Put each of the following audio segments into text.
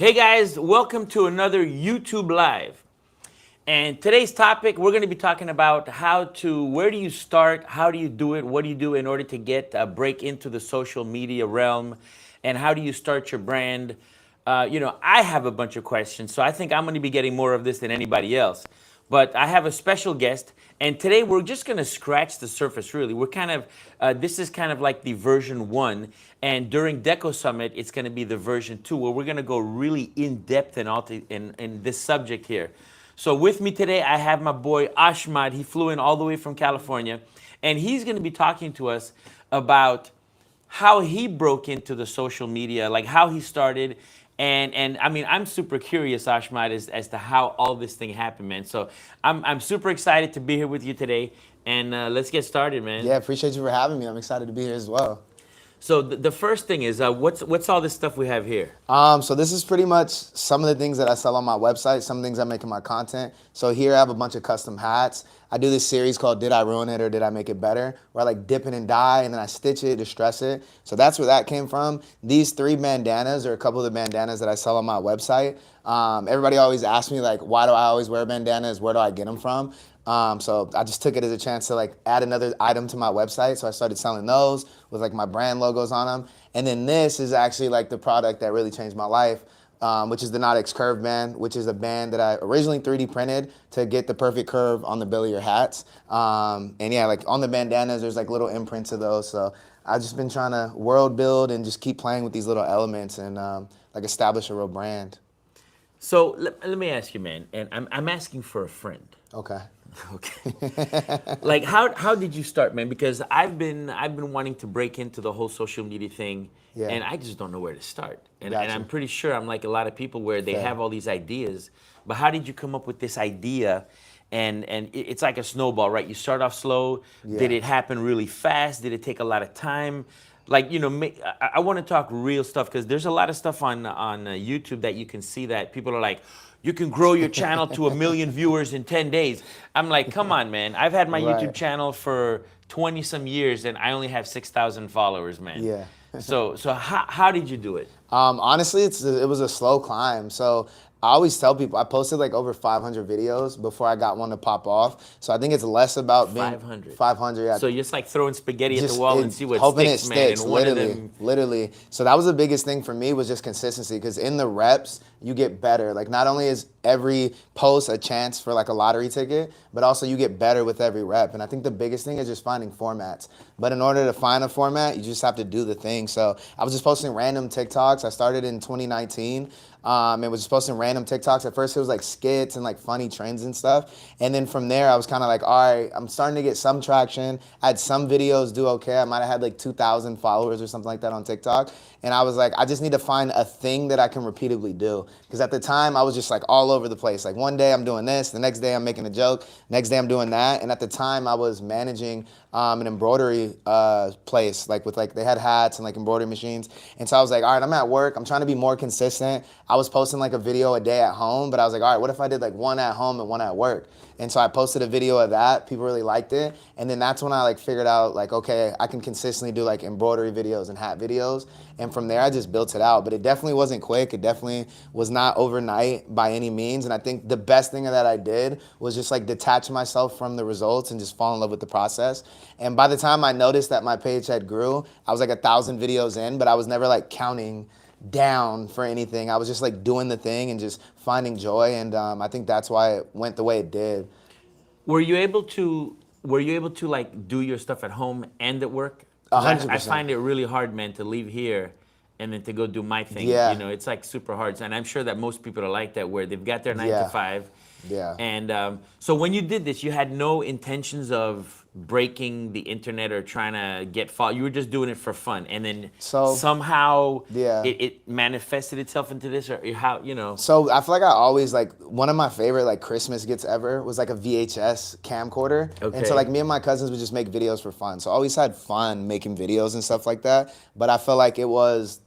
Hey guys, welcome to another YouTube Live. And today's topic, we're going to be talking about where do you start, how do you do it, what do you do in order to get a break into the social media realm, and how do you start your brand. I have a bunch of questions, so I think I'm going to be getting more of this than anybody else. But I have a special guest, and today we're just going to scratch the surface, really. This is kind of like the version one, and during Deco Summit, it's going to be the version two, where we're going to go really in depth in this subject here. So with me today, I have my boy Ashmad. He flew in all the way from California, and he's going to be talking to us about how he broke into the social media, like how he started. And I mean, I'm super curious, Ashmad, as to how all this thing happened, man. So I'm super excited to be here with you today, and let's get started, man. Yeah, appreciate you for having me. I'm excited to be here as well. So the first thing is, what's all this stuff we have here? So this is pretty much some of the things that I sell on my website, some things I make in my content. So here I have a bunch of custom hats. I do this series called Did I Ruin It or Did I Make It Better? Where I like dip it and dye and then I stitch it, distress it. So that's where that came from. These three bandanas are a couple of the bandanas that I sell on my website. Everybody always asks me like, why do I always wear bandanas? Where do I get them from? So I just took it as a chance to like add another item to my website. So I started selling those with like my brand logos on them. And then this is actually like the product that really changed my life, which is the Nautix Curve band, which is a band that I originally 3D printed to get the perfect curve on the bill of your hats. And yeah, like on the bandanas, there's like little imprints of those. So I've just been trying to world build and just keep playing with these little elements and like establish a real brand. So let me ask you, man, and I'm asking for a friend. Okay. Okay. Like how did you start, man? Because I've been wanting to break into the whole social media thing, Yeah. and I just don't know where to start. And Gotcha. I'm pretty sure I'm like a lot of people where they Fair. have all these ideas, but how did you come up with this idea? And it's like a snowball, right? You start off slow. Yeah. Did it happen really fast? Did it take a lot of time? Like, I want to talk real stuff because there's a lot of stuff on YouTube that you can see that people are like, you can grow your channel to 1 million viewers in 10 days. I'm like, come on, man. I've had my Right. YouTube channel for 20 some years and I only have 6,000 followers, man. Yeah. So how did you do it? Honestly, it was a slow climb. So I always tell people I posted like over 500 videos before I got one to pop off. So I think it's less about being 500. 500. Yeah. So you're just like throwing spaghetti at Just the wall and see what hoping sticks, it man. sticks, And one of literally, them, literally. So that was the biggest thing for me was just consistency because in the reps, you get better. Like not only is every post a chance for like a lottery ticket, but also you get better with every rep. And I think the biggest thing is just finding formats. But in order to find a format, you just have to do the thing. So I was just posting random TikToks. I started in 2019. And was just posting random TikToks. At first it was like skits and like funny trends and stuff. And then from there I was kind of like, all right, I'm starting to get some traction. I had some videos do okay. I might have had like 2,000 followers or something like that on TikTok. And I was like, I just need to find a thing that I can repeatedly do. Because at the time I was just like all over the place. Like one day I'm doing this, the next day I'm making a joke, next day I'm doing that. And at the time I was managing an embroidery place, like with like they had hats and like embroidery machines. And so I was like, all right, I'm at work. I'm trying to be more consistent. I was posting like a video a day at home, but I was like, all right, what if I did like one at home and one at work? And so I posted a video of that. People really liked it. And then that's when I like figured out like, okay, I can consistently do like embroidery videos and hat videos. And from there, I just built it out. But it definitely wasn't quick. It definitely was not overnight by any means. And I think the best thing that I did was just like detach myself from the results and just fall in love with the process. And by the time I noticed that my page had grew, I was like 1,000 videos in, but I was never like counting down for anything. I was just like doing the thing and just finding joy. And I think that's why it went the way it did. were you able to like do your stuff at home and at work? 'Cause 100%. I find it really hard, man, to leave here and then to go do my thing. Yeah. It's like super hard. And I'm sure that most people are like that, where they've got their 9 to Yeah. 5. Yeah. And so when you did this, you had no intentions of breaking the internet or trying to get followed. You were just doing it for fun, and then So, somehow yeah. it manifested itself into this, or how. So I feel like I always like one of my favorite like Christmas gifts ever was like a VHS camcorder. And Okay. so like me and my cousins would just make videos for fun. So I always had fun making videos and stuff like that. But I felt like there was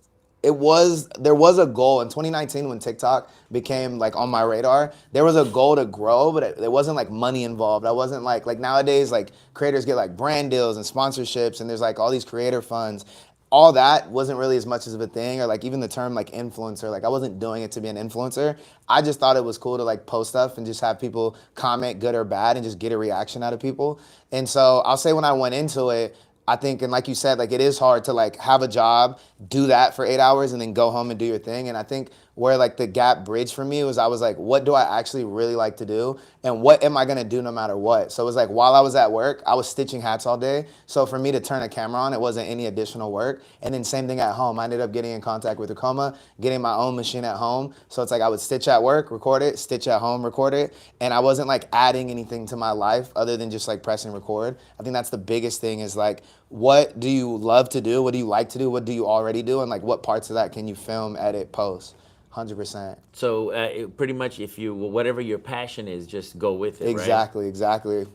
a goal in 2019 when TikTok became like on my radar. There was a goal to grow, but there wasn't like money involved. I wasn't like nowadays like creators get like brand deals and sponsorships and there's like all these creator funds. all that wasn't really as much of a thing, or like even the term like influencer, like I wasn't doing it to be an influencer. I just thought it was cool to like post stuff and just have people comment good or bad and just get a reaction out of people. And so I'll say when I went into it, I think, and like you said, like it is hard to like have a job, do that for 8 hours and then go home and do your thing. And I think where like the gap bridged for me was I was like, what do I actually really like to do? And what am I gonna do no matter what? So it was like while I was at work, I was stitching hats all day. So for me to turn a camera on, it wasn't any additional work. And then same thing at home. I ended up getting in contact with Ricoma, getting my own machine at home. So it's like I would stitch at work, record it, stitch at home, record it. And I wasn't like adding anything to my life other than just like pressing record. I think that's the biggest thing is like, what do you love to do? What do you like to do? What do you already do? And like what parts of that can you film, edit, post? 100%. So pretty much if you, whatever your passion is, just go with it, Exactly, exactly.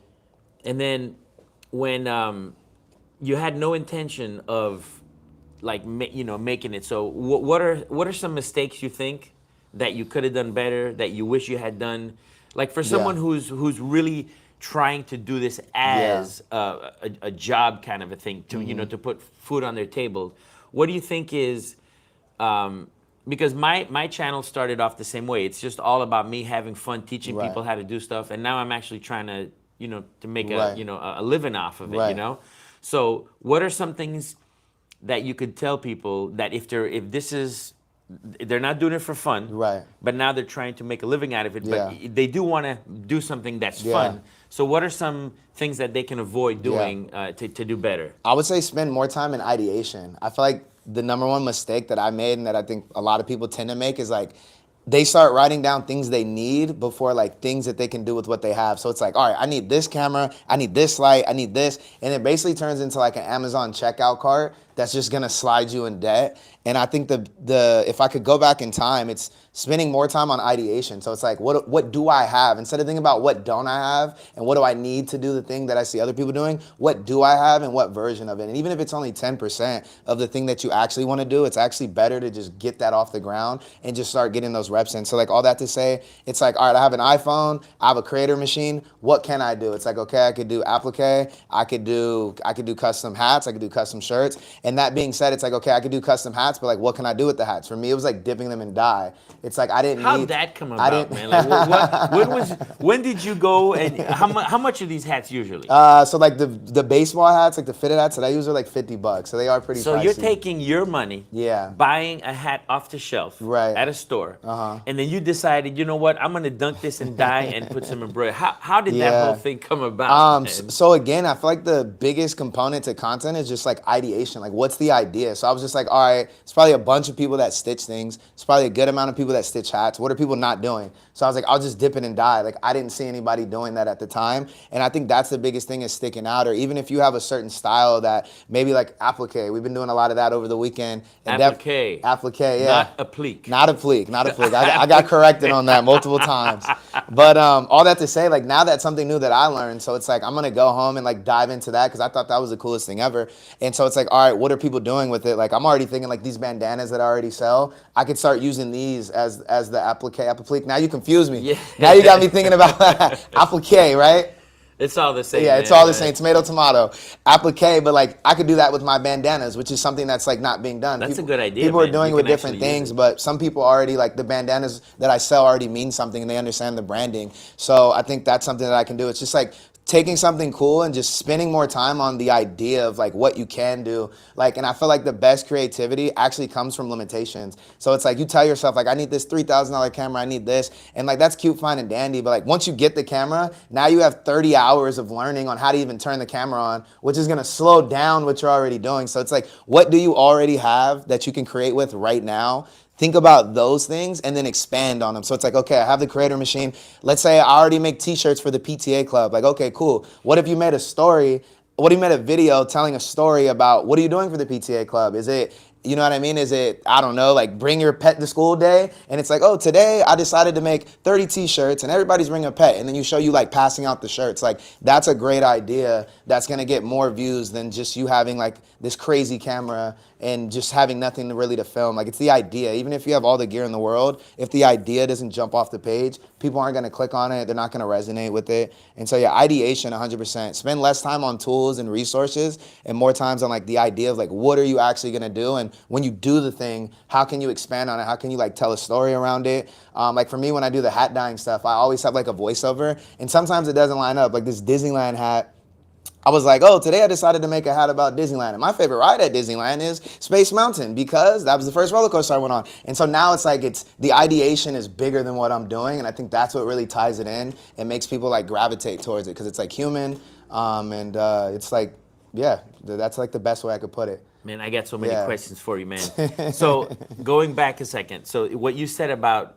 And then when you had no intention of like, making it, so what are some mistakes you think that you could have done better, that you wish you had done? Like for someone who's really trying to do this as a job kind of a thing, to to put food on their table, what do you think is, because my channel started off the same way. It's just all about me having fun, teaching people how to do stuff, and now I'm actually trying to, to make a living off of it, So what are some things that you could tell people that if they're not doing it for fun, but now they're trying to make a living out of it, but they do want to do something that's fun. So what are some things that they can avoid doing to do better? I would say spend more time in ideation. I feel like the number one mistake that I made and that I think a lot of people tend to make is like they start writing down things they need before like things that they can do with what they have. So it's like, all right, I need this camera, I need this light, I need this. And it basically turns into like an Amazon checkout cart that's just gonna slide you in debt. And I think the if I could go back in time, it's spending more time on ideation. So it's like, what do I have? Instead of thinking about what don't I have and what do I need to do the thing that I see other people doing, what do I have and what version of it? And even if it's only 10% of the thing that you actually want to do, it's actually better to just get that off the ground and just start getting those reps in. So like all that to say, it's like, all right, I have an iPhone, I have a creator machine, what can I do? It's like, okay, I could do applique, I could do custom hats, I could do custom shirts. And that being said, it's like, okay, I could do custom hats, but like, what can I do with the hats? For me, it was like dipping them in dye. It's like I didn't How'd need. that come about, man? Like, when did you go and how much are these hats usually? So like the baseball hats, like the fitted hats that I use are like $50, so they are pretty. So pricey. you're taking your money, buying a hat off the shelf, at a store, and then you decided, you know what, I'm gonna dunk this in dye and put some embroidery. How did that whole thing come about? So again, I feel like the biggest component to content is just like ideation. Like, what's the idea? So I was just like, all right, it's probably a bunch of people that stitch things. It's probably a good amount of people that stitch hats. What are people not doing? So I was like, I'll just dip it in dye. Like, I didn't see anybody doing that at the time. And I think that's the biggest thing is sticking out. Or even if you have a certain style that maybe like applique. We've been doing a lot of that over the weekend. And applique. Applique, yeah. Not applique. Not applique, not applique. I got corrected on that multiple times. But all that to say, like now that's something new that I learned. So it's like, I'm going to go home and like dive into that because I thought that was the coolest thing ever. And so it's like, all right, what are people doing with it? Like I'm already thinking like these bandanas that I already sell, I could start using these as the applique. Now you confuse me. Yeah. Now you got me thinking about applique, right? It's all the same. Yeah, man, it's all the same. Tomato, tomato. Applique, but like I could do that with my bandanas, which is something that's like not being done. That's a good idea. People man. are doing you it with different things, but some people already like the bandanas that I sell already mean something and they understand the branding. So I think that's something that I can do. It's just like taking something cool and just spending more time on the idea of like what you can do. Like, and I feel like the best creativity actually comes from limitations. So it's like you tell yourself like, I need this $3,000 camera, I need this. And like, that's cute, fine and dandy. But like once you get the camera, now you have 30 hours of learning on how to even turn the camera on, which is gonna slow down what you're already doing. So it's like, what do you already have that you can create with right now? Think about those things and then expand on them. So it's like, okay, I have the creator machine. Let's say I already make t-shirts for the PTA club. Like, okay, cool. What if you made a story? What if you made a video telling a story about what are you doing for the PTA club? Is it, you know what I mean? Is it, I don't know, like bring your pet to school day? And it's like, oh, today I decided to make 30 t-shirts and everybody's bringing a pet. And then you show you like passing out the shirts. Like that's a great idea. That's going to get more views than just you having like this crazy camera and just having nothing really to film. Like it's the idea. Even if you have all the gear in the world, if the idea doesn't jump off the page, people aren't gonna click on it, they're not gonna resonate with it. And so yeah, ideation 100%. Spend less time on tools and resources and more times on like the idea of like what are you actually gonna do, and when you do the thing, how can you expand on it? How can you like tell a story around it? Like for me, when I do the hat dyeing stuff, I always have like a voiceover, and sometimes it doesn't line up. Like this Disneyland hat, I was like, oh, today I decided to make a hat about Disneyland. And my favorite ride at Disneyland is Space Mountain because that was the first roller coaster I went on. And so now it's like the ideation is bigger than what I'm doing. And I think that's what really ties it in and makes people like gravitate towards it because it's like human. It's like, yeah, that's like the best way I could put it. Man, I got so many questions for you, man. So going back a second, so what you said about,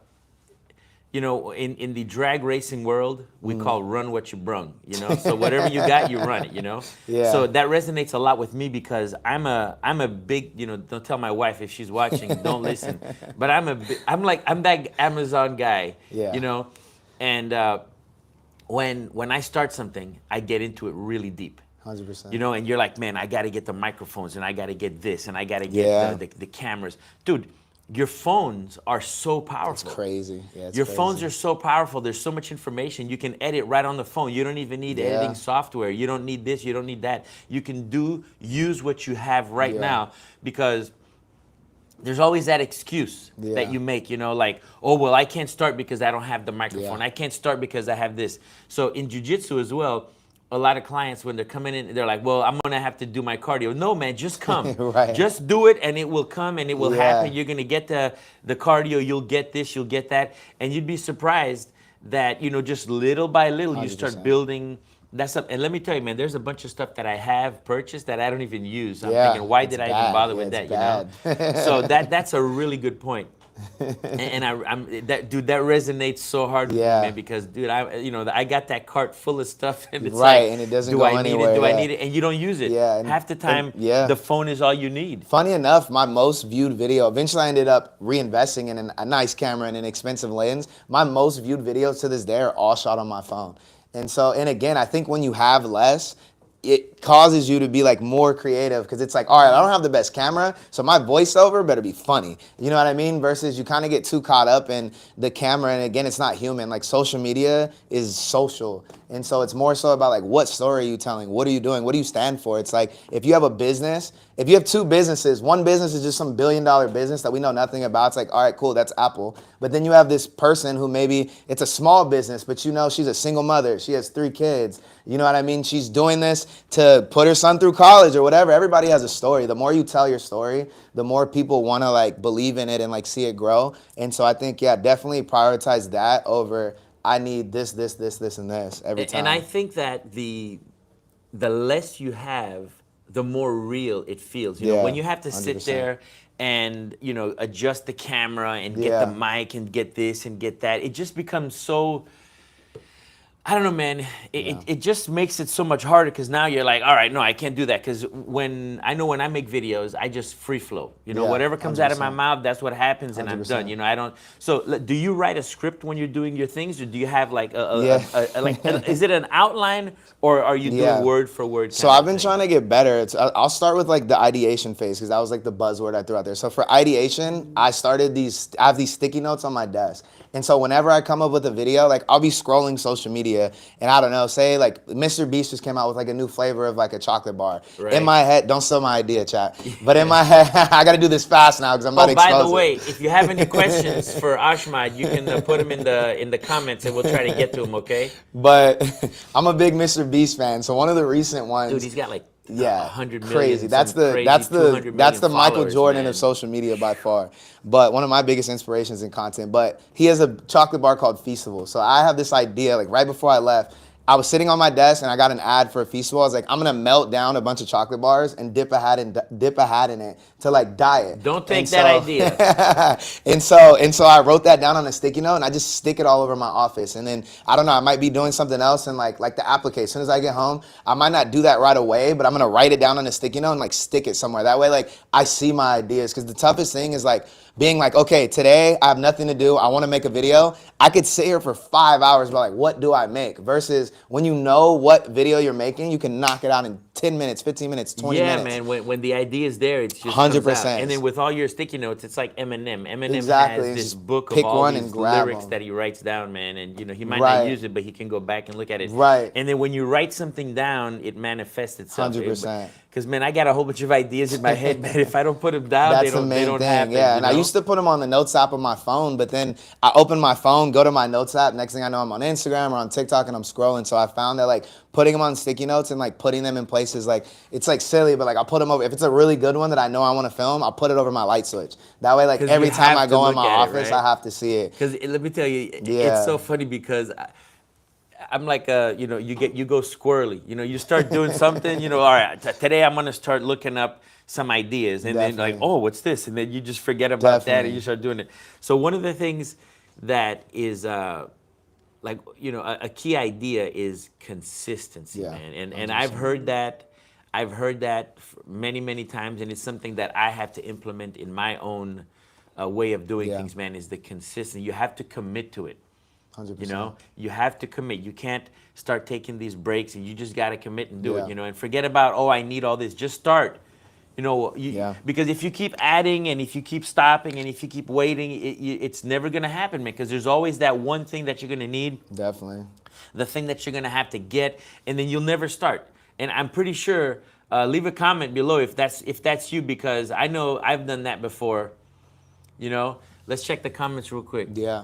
in the drag racing world, we call run what you brung, So whatever you got, you run it, Yeah. So that resonates a lot with me because I'm a big, don't tell my wife if she's watching, don't listen. But I'm that Amazon guy, Yeah. And when I start something, I get into it really deep. 100%. And you're like, man, I got to get the microphones and I got to get this and I got to get the cameras. Dude, your phones are so powerful. It's crazy. Yeah, it's your crazy. phones are so powerful. There's so much information. You can edit right on the phone. You don't even need editing software. You don't need this. You don't need that. You can use what you have right now because there's always that excuse that you make, like, oh, well, I can't start because I don't have the microphone. I can't start because I have this. So in jiu-jitsu as well, a lot of clients, when they're coming in, they're like, well, I'm going to have to do my cardio. No, man, just come. Right. Just do it, and it will come, and it will happen. You're going to get the cardio. You'll get this. You'll get that. And you'd be surprised that, just little by little, 100%. You start building that stuff. And let me tell you, man, there's a bunch of stuff that I have purchased that I don't even use. I'm thinking, why did I even bother with that, So that's a really good point. and that resonates so hard with me, man, because dude, I got that cart full of stuff, and it's and it doesn't go anywhere. Do I need it? And you don't use it. Yeah, half the time, the phone is all you need. Funny enough, my most viewed video, eventually I ended up reinvesting in a nice camera and an expensive lens. My most viewed videos to this day are all shot on my phone. And again, I think when you have less, it causes you to be like more creative because it's like, all right, I don't have the best camera, so my voiceover better be funny. You know what I mean? Versus you kind of get too caught up in the camera, and again, it's not human. Like social media is social. And so it's more so about like, what story are you telling? What are you doing? What do you stand for? It's like, if you have a business, if you have two businesses, one business is just some billion-dollar business that we know nothing about. It's like, all right, cool, that's Apple. But then you have this person who maybe it's a small business, but she's a single mother. She has 3 kids. You know what I mean? She's doing this to put her son through college or whatever. Everybody has a story. The more you tell your story, the more people want to like believe in it and like see it grow. And so I think, definitely prioritize that over I need this, and this every time. And I think that the less you have, the more real it feels. When you have to sit 100%. there and, adjust the camera and get the mic and get this and get that, it just becomes so, I don't know, man. It just makes it so much harder because now you're like, all right, no, I can't do that. Because when I make videos, I just free flow. Whatever comes 100%. out of my mouth, that's what happens, and 100%. I'm done. I don't. So, do you write a script when you're doing your things, or do you have like is it an outline, or are you doing word for word? So I've been trying to get better. I'll start with like the ideation phase because that was like the buzzword I threw out there. So for ideation, I have these sticky notes on my desk. And so whenever I come up with a video, like I'll be scrolling social media and I don't know, say like Mr. Beast just came out with like a new flavor of like a chocolate bar. Right. In my head, don't steal my idea, chat. But in my head, I got to do this fast now because I'm about to expose it. By the way, if you have any questions for Ashmad, you can put them in the comments and we'll try to get to them, okay? But I'm a big Mr. Beast fan. So one of the recent ones. Dude, he's got like 100 million. Crazy. That's the Michael Jordan of social media by far. But one of my biggest inspirations in content. But he has a chocolate bar called Feastival. So I have this idea, like right before I left, I was sitting on my desk and I got an ad for a Feastival. I was like, I'm gonna melt down a bunch of chocolate bars and dip a hat in it to like dye it. Don't take that idea. and so I wrote that down on a sticky note and I just stick it all over my office. And then I don't know, I might be doing something else and like the applique. As soon as I get home, I might not do that right away, but I'm gonna write it down on a sticky note and like stick it somewhere. That way, like I see my ideas. Because the toughest thing is like being like, okay, today I have nothing to do. I want to make a video. I could sit here for 5 hours, but like, what do I make? Versus when you know what video you're making, you can knock it out in 10 minutes, 15 minutes, 20 Yeah, minutes. man. When the idea is there, it's just 100%. And then with all your sticky notes, it's like Eminem. Eminem Exactly. has this Just book of pick all one and these grab lyrics them. that he writes down, man. And he might not Right. use it, but he can go back and look at it. Right. And then when you write something down, it manifests itself. 100%. Because man, I got a whole bunch of ideas in my head, man. If I don't put them down, That's they the main don't thing, happen. yeah. And I know? used to put them on the notes app of my phone, but then I open my phone, go to my notes app. Next thing I know, I'm on Instagram or on TikTok, and I'm scrolling. So I found that like putting them on sticky notes and like putting them in places like it's like silly, but like I'll put them over. If it's a really good one that I know I want to film, I'll put it over my light switch. That way, like 'Cause every you time have I to go in look my at it, office, right? I have to see it. Because let me tell you, Yeah. it's so funny because I'm like, you go squirrely. You start doing something. All right, today I'm gonna start looking up some ideas, and then like, Definitely. oh, what's this? And then you just forget about that, and Definitely. you start doing it. So one of the things that is like a key idea is consistency, Yeah, man. And I've heard that. I've heard that many times, and it's something that I have to implement in my own way of doing Yeah. things, man. Is the consistency. You have to commit to it. 100%. You have to commit. You can't start taking these breaks, and you just got to commit and do Yeah. it. And forget about, oh, I need all this. Just start. Yeah. Because if you keep adding and if you keep stopping and if you keep waiting, it's never gonna happen, man. Because there's always that one thing that you're gonna need, Definitely. the thing that you're gonna have to get, and then you'll never start. And I'm pretty sure. Leave a comment below if that's you, because I know I've done that before. Let's check the comments real quick. Yeah.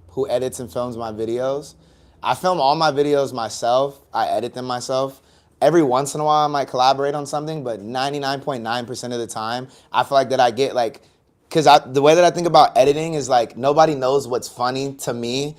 Who edits and films my videos? I film all my videos myself. I edit them myself. Every once in a while, I might collaborate on something, but 99.9% of the time, I feel like that I get like, because the way that I think about editing is like nobody knows what's funny to me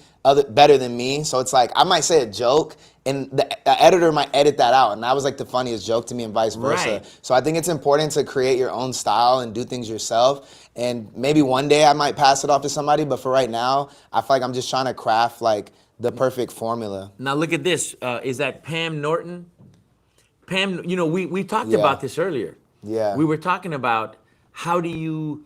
better than me. So it's like I might say a joke, and the editor might edit that out, and that was like the funniest joke to me, and vice versa. Right. So I think it's important to create your own style and do things yourself. And maybe one day I might pass it off to somebody, but for right now, I feel like I'm just trying to craft like the perfect formula. Now look at this. Is that Pam Norton? Pam, we talked Yeah. about this earlier. Yeah. We were talking about how do you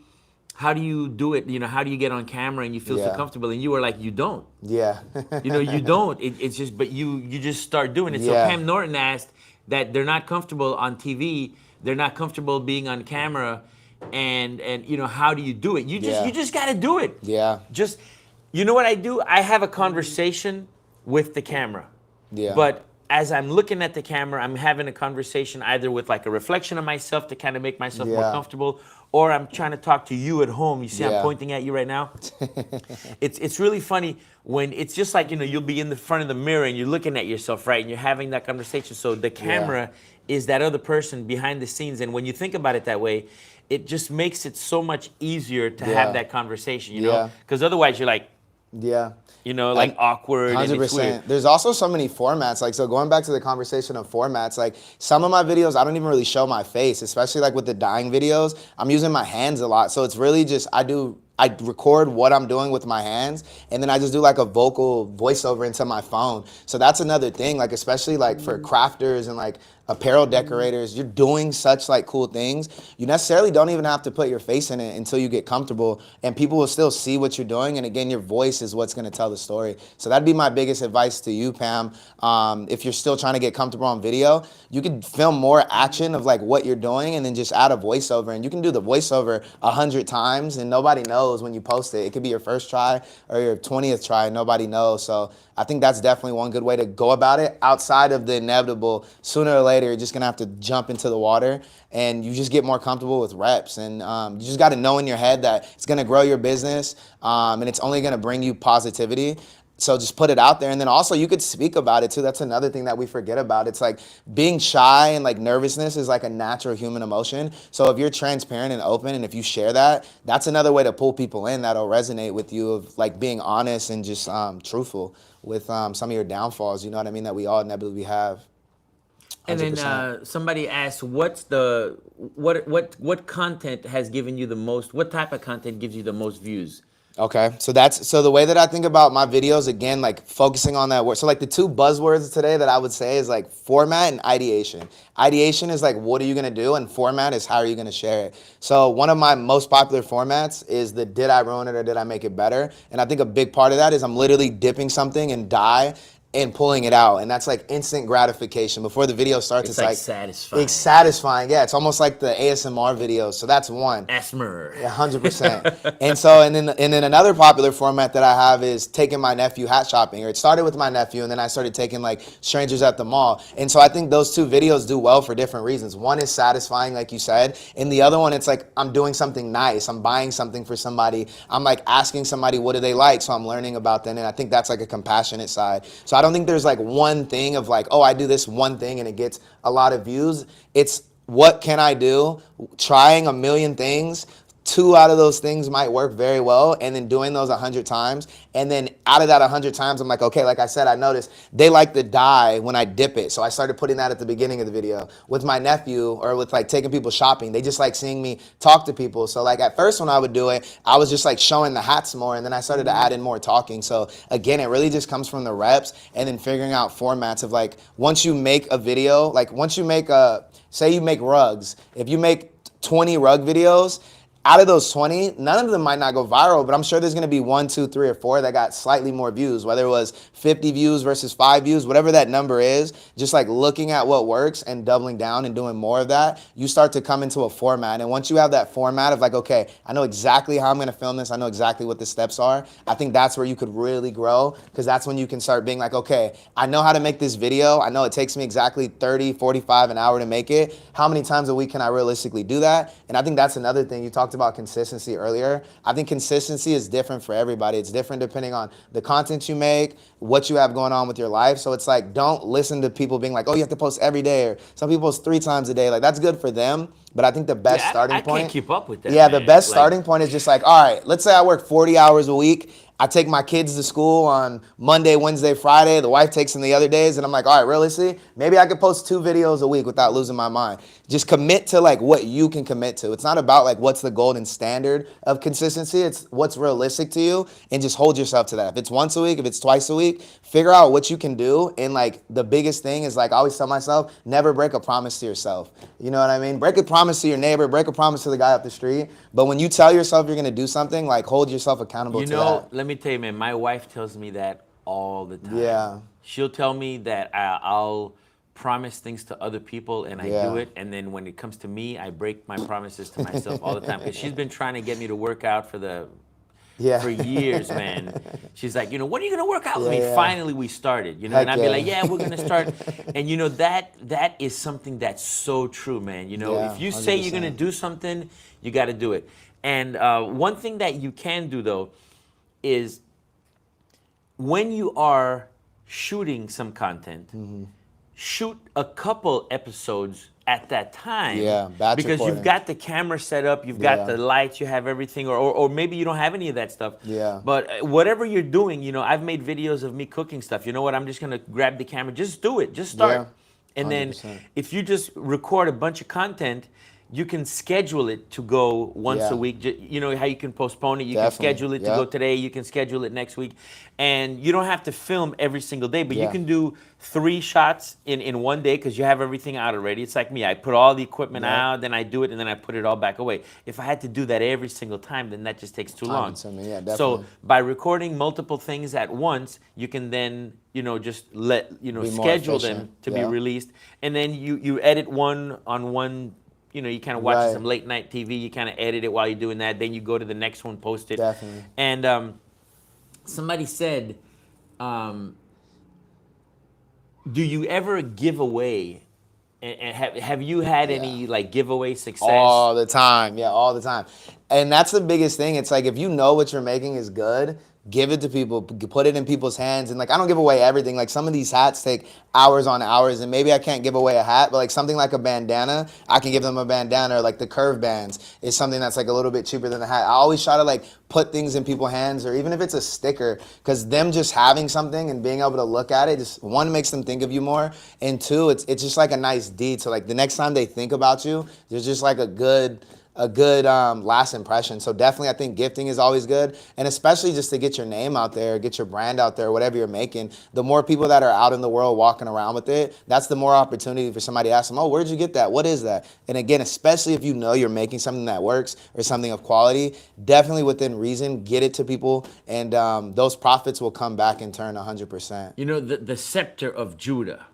do it? How do you get on camera and you feel so Yeah. comfortable? And you were like, you don't. Yeah. You don't. It's just, but you just start doing it. So Yeah. Pam Norton asked that they're not comfortable on TV. They're not comfortable being on camera, and how do you do it? Yeah. You just got to do it. Yeah. Just, you know what I do? I have a conversation with the camera. Yeah. But as I'm looking at the camera, I'm having a conversation either with like a reflection of myself to kind of make myself more Yeah. comfortable, or I'm trying to talk to you at home. You see, I'm Yeah. pointing at you right now. It's really funny when it's just like, you'll be in the front of the mirror and you're looking at yourself, right? And you're having that conversation. So the camera is that other person behind the scenes. And when you think about it that way, it just makes it so much easier to Yeah. have that conversation, Yeah. Because otherwise you're like, Yeah. like awkward and it's weird. There's also so many formats. Like, so going back to the conversation of formats, like some of my videos, I don't even really show my face, especially like with the dying videos. I'm using my hands a lot. So it's really just, I record what I'm doing with my hands, and then I just do like a vocal voiceover into my phone. So that's another thing, like especially like for crafters and like apparel decorators, you're doing such like cool things. You necessarily don't even have to put your face in it until you get comfortable, and people will still see what you're doing. And again, your voice is what's gonna tell the story. So that'd be my biggest advice to you, Pam. If you're still trying to get comfortable on video, you could film more action of like what you're doing and then just add a voiceover. And you can do the voiceover 100 times and nobody knows when you post it. It could be your first try or your 20th try and nobody knows. So I think that's definitely one good way to go about it. Outside of the inevitable, sooner or later, you're just gonna have to jump into the water, and you just get more comfortable with reps. And you just gotta know in your head that it's gonna grow your business, and it's only gonna bring you positivity. So just put it out there. And then also you could speak about it too. That's another thing that we forget about. It's like being shy and like nervousness is like a natural human emotion. So if you're transparent and open, and if you share that, that's another way to pull people in that'll resonate with you, of like being honest and just truthful with some of your downfalls, you know what I mean, that we all inevitably have. And then 100%. somebody asked, what content has given you the most? What type of content gives you the most views? Okay, so the way that I think about my videos, again, like focusing on that word. So like the two buzzwords today that I would say is like format and ideation. Ideation is like, what are you gonna do? And format is, how are you gonna share it? So one of my most popular formats is the did I ruin it or did I make it better? And I think a big part of that is I'm literally dipping something in dye and pulling it out, and that's like instant gratification. Before the video starts, It's it's like like satisfying. It's satisfying. Yeah, it's almost like the ASMR videos. So that's one. Asmer. Yeah, 100%. And then another popular format that I have is taking my nephew hat shopping. Or it started with my nephew, and then I started taking like strangers at the mall. And so I think those two videos do well for different reasons. One is satisfying, like you said, and the other one, it's like I'm doing something nice. I'm buying something for somebody. I'm like asking somebody what do they like, so I'm learning about them. And I think that's like a compassionate side. So I don't think there's like one thing of like, oh, I do this one thing and it gets a lot of views. It's what can I do? Trying a million things. 2 out of those things might work very well, and then doing those 100 times. And then out of that 100 times, I'm like, okay, like I said, I noticed they like the dye when I dip it. So I started putting that at the beginning of the video. With my nephew, or with like taking people shopping, they just like seeing me talk to people. So like at first when I would do it, I was just like showing the hats more, and then I started to add in more talking. So again, it really just comes from the reps, and then figuring out formats of like, once you make a video, like once you make say you make rugs, if you make 20 rug videos, out of those 20, none of them might not go viral, but I'm sure there's gonna be 1, 2, 3, or 4 that got slightly more views, whether it was 50 views versus 5 views, whatever that number is, just like looking at what works and doubling down and doing more of that, you start to come into a format. And once you have that format of like, okay, I know exactly how I'm gonna film this, I know exactly what the steps are, I think that's where you could really grow, because that's when you can start being like, okay, I know how to make this video, I know it takes me exactly 30, 45, an hour to make it, how many times a week can I realistically do that? And I think that's another thing you talked about consistency earlier. I think consistency is different for everybody. It's different depending on the content you make, what you have going on with your life. So it's like, don't listen to people being like, oh, you have to post every day, or some people post 3 times a day. Like, that's good for them. But I think the best starting I point. can't keep up with that. Yeah, man. the best Like, starting point is just like, all right, let's say I work 40 hours a week. I take my kids to school on Monday, Wednesday, Friday. The wife takes them the other days. And I'm like, all right, realistically, maybe I could post 2 videos a week without losing my mind. Just commit to like what you can commit to. It's not about like what's the golden standard of consistency. It's what's realistic to you, and just hold yourself to that. If it's once a week, if it's twice a week, figure out what you can do. And like the biggest thing is, like I always tell myself, never break a promise to yourself. You know what I mean? Break a promise to your neighbor, break a promise to the guy up the street. But when you tell yourself you're gonna do something, like hold yourself accountable you to know, that. let me tell you, man, my wife tells me that all the time. Yeah. She'll tell me that I'll promise things to other people and I do it, and then when it comes to me, I break my promises to myself all the time, because she's been trying to get me to work out for years, man. She's like, when are you gonna work out with me? Yeah. Finally, we started, and Heck I'd be yeah. like, yeah, we're gonna start. And that is something that's so true, man. Yeah, if you say you're gonna 100%. do something, you got to do it. And one thing that you can do though is, when you are shooting some content, shoot a couple episodes at that time. Yeah, batch because recording. you've got the camera set up, you've got the lights, you have everything, or maybe you don't have any of that stuff. Yeah. But whatever you're doing, I've made videos of me cooking stuff. You know what? I'm just gonna grab the camera, just do it, just start. Yeah, And then 100%. if you just record a bunch of content, you can schedule it to go once Yeah. a week. You know how you can postpone it. You Definitely. can schedule it to go today. You can schedule it next week. And you don't have to film every single day, but you Yeah. can do 3 shots in one day, because you have everything out already. It's like me. I put all the equipment out, then I do it, and then I put it all back away. If I had to do that every single time, then that just takes too long. Time-consuming, yeah, So definitely. by recording multiple things at once, you can then, just let, Be more schedule them efficient. to be Yeah. released. And then you edit one on one. You kind of watch Right. some late night TV, you kind of edit it while you're doing that, then you go to the next one, post it. Definitely. And somebody said, do you ever give away, and have you had any like giveaway success? All the time. Yeah, all the time. And that's the biggest thing. It's like, if you know what you're making is good, give it to people, put it in people's hands. And like, I don't give away everything. Like, some of these hats take hours on hours, and maybe I can't give away a hat, but like something like a bandana, I can give them a bandana. Or like the curve bands is something that's like a little bit cheaper than the hat. I always try to like put things in people's hands, or even if it's a sticker, because them just having something and being able to look at it, just one, makes them think of you more, and two, it's just like a nice deed. So like the next time they think about you, there's just like a good a good last impression. So definitely, I think gifting is always good, and especially just to get your name out there, get your brand out there, whatever you're making. The more people that are out in the world walking around with it, that's the more opportunity for somebody to ask them, "Oh, where'd you get that? What is that?" And again, especially if you know you're making something that works or something of quality, definitely within reason, get it to people, and those profits will come back in turn 100%. You know, the scepter of Judah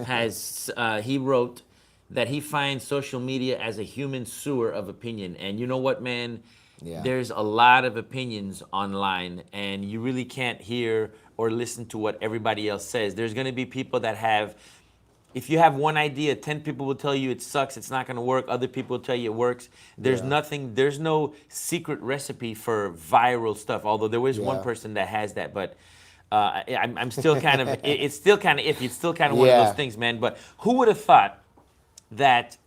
has, he wrote that he finds social media as a human sewer of opinion. And you know what, man? Yeah. There's a lot of opinions online, and you really can't hear or listen to what everybody else says. There's going to be people that have, if you have one idea, 10 people will tell you it sucks, it's not going to work. Other people will tell you it works. There's nothing, there's no secret recipe for viral stuff, although there is one person that has that. But I'm still kind of, it's still kind of iffy. It's still kind of one of those things, man. But who would have thought that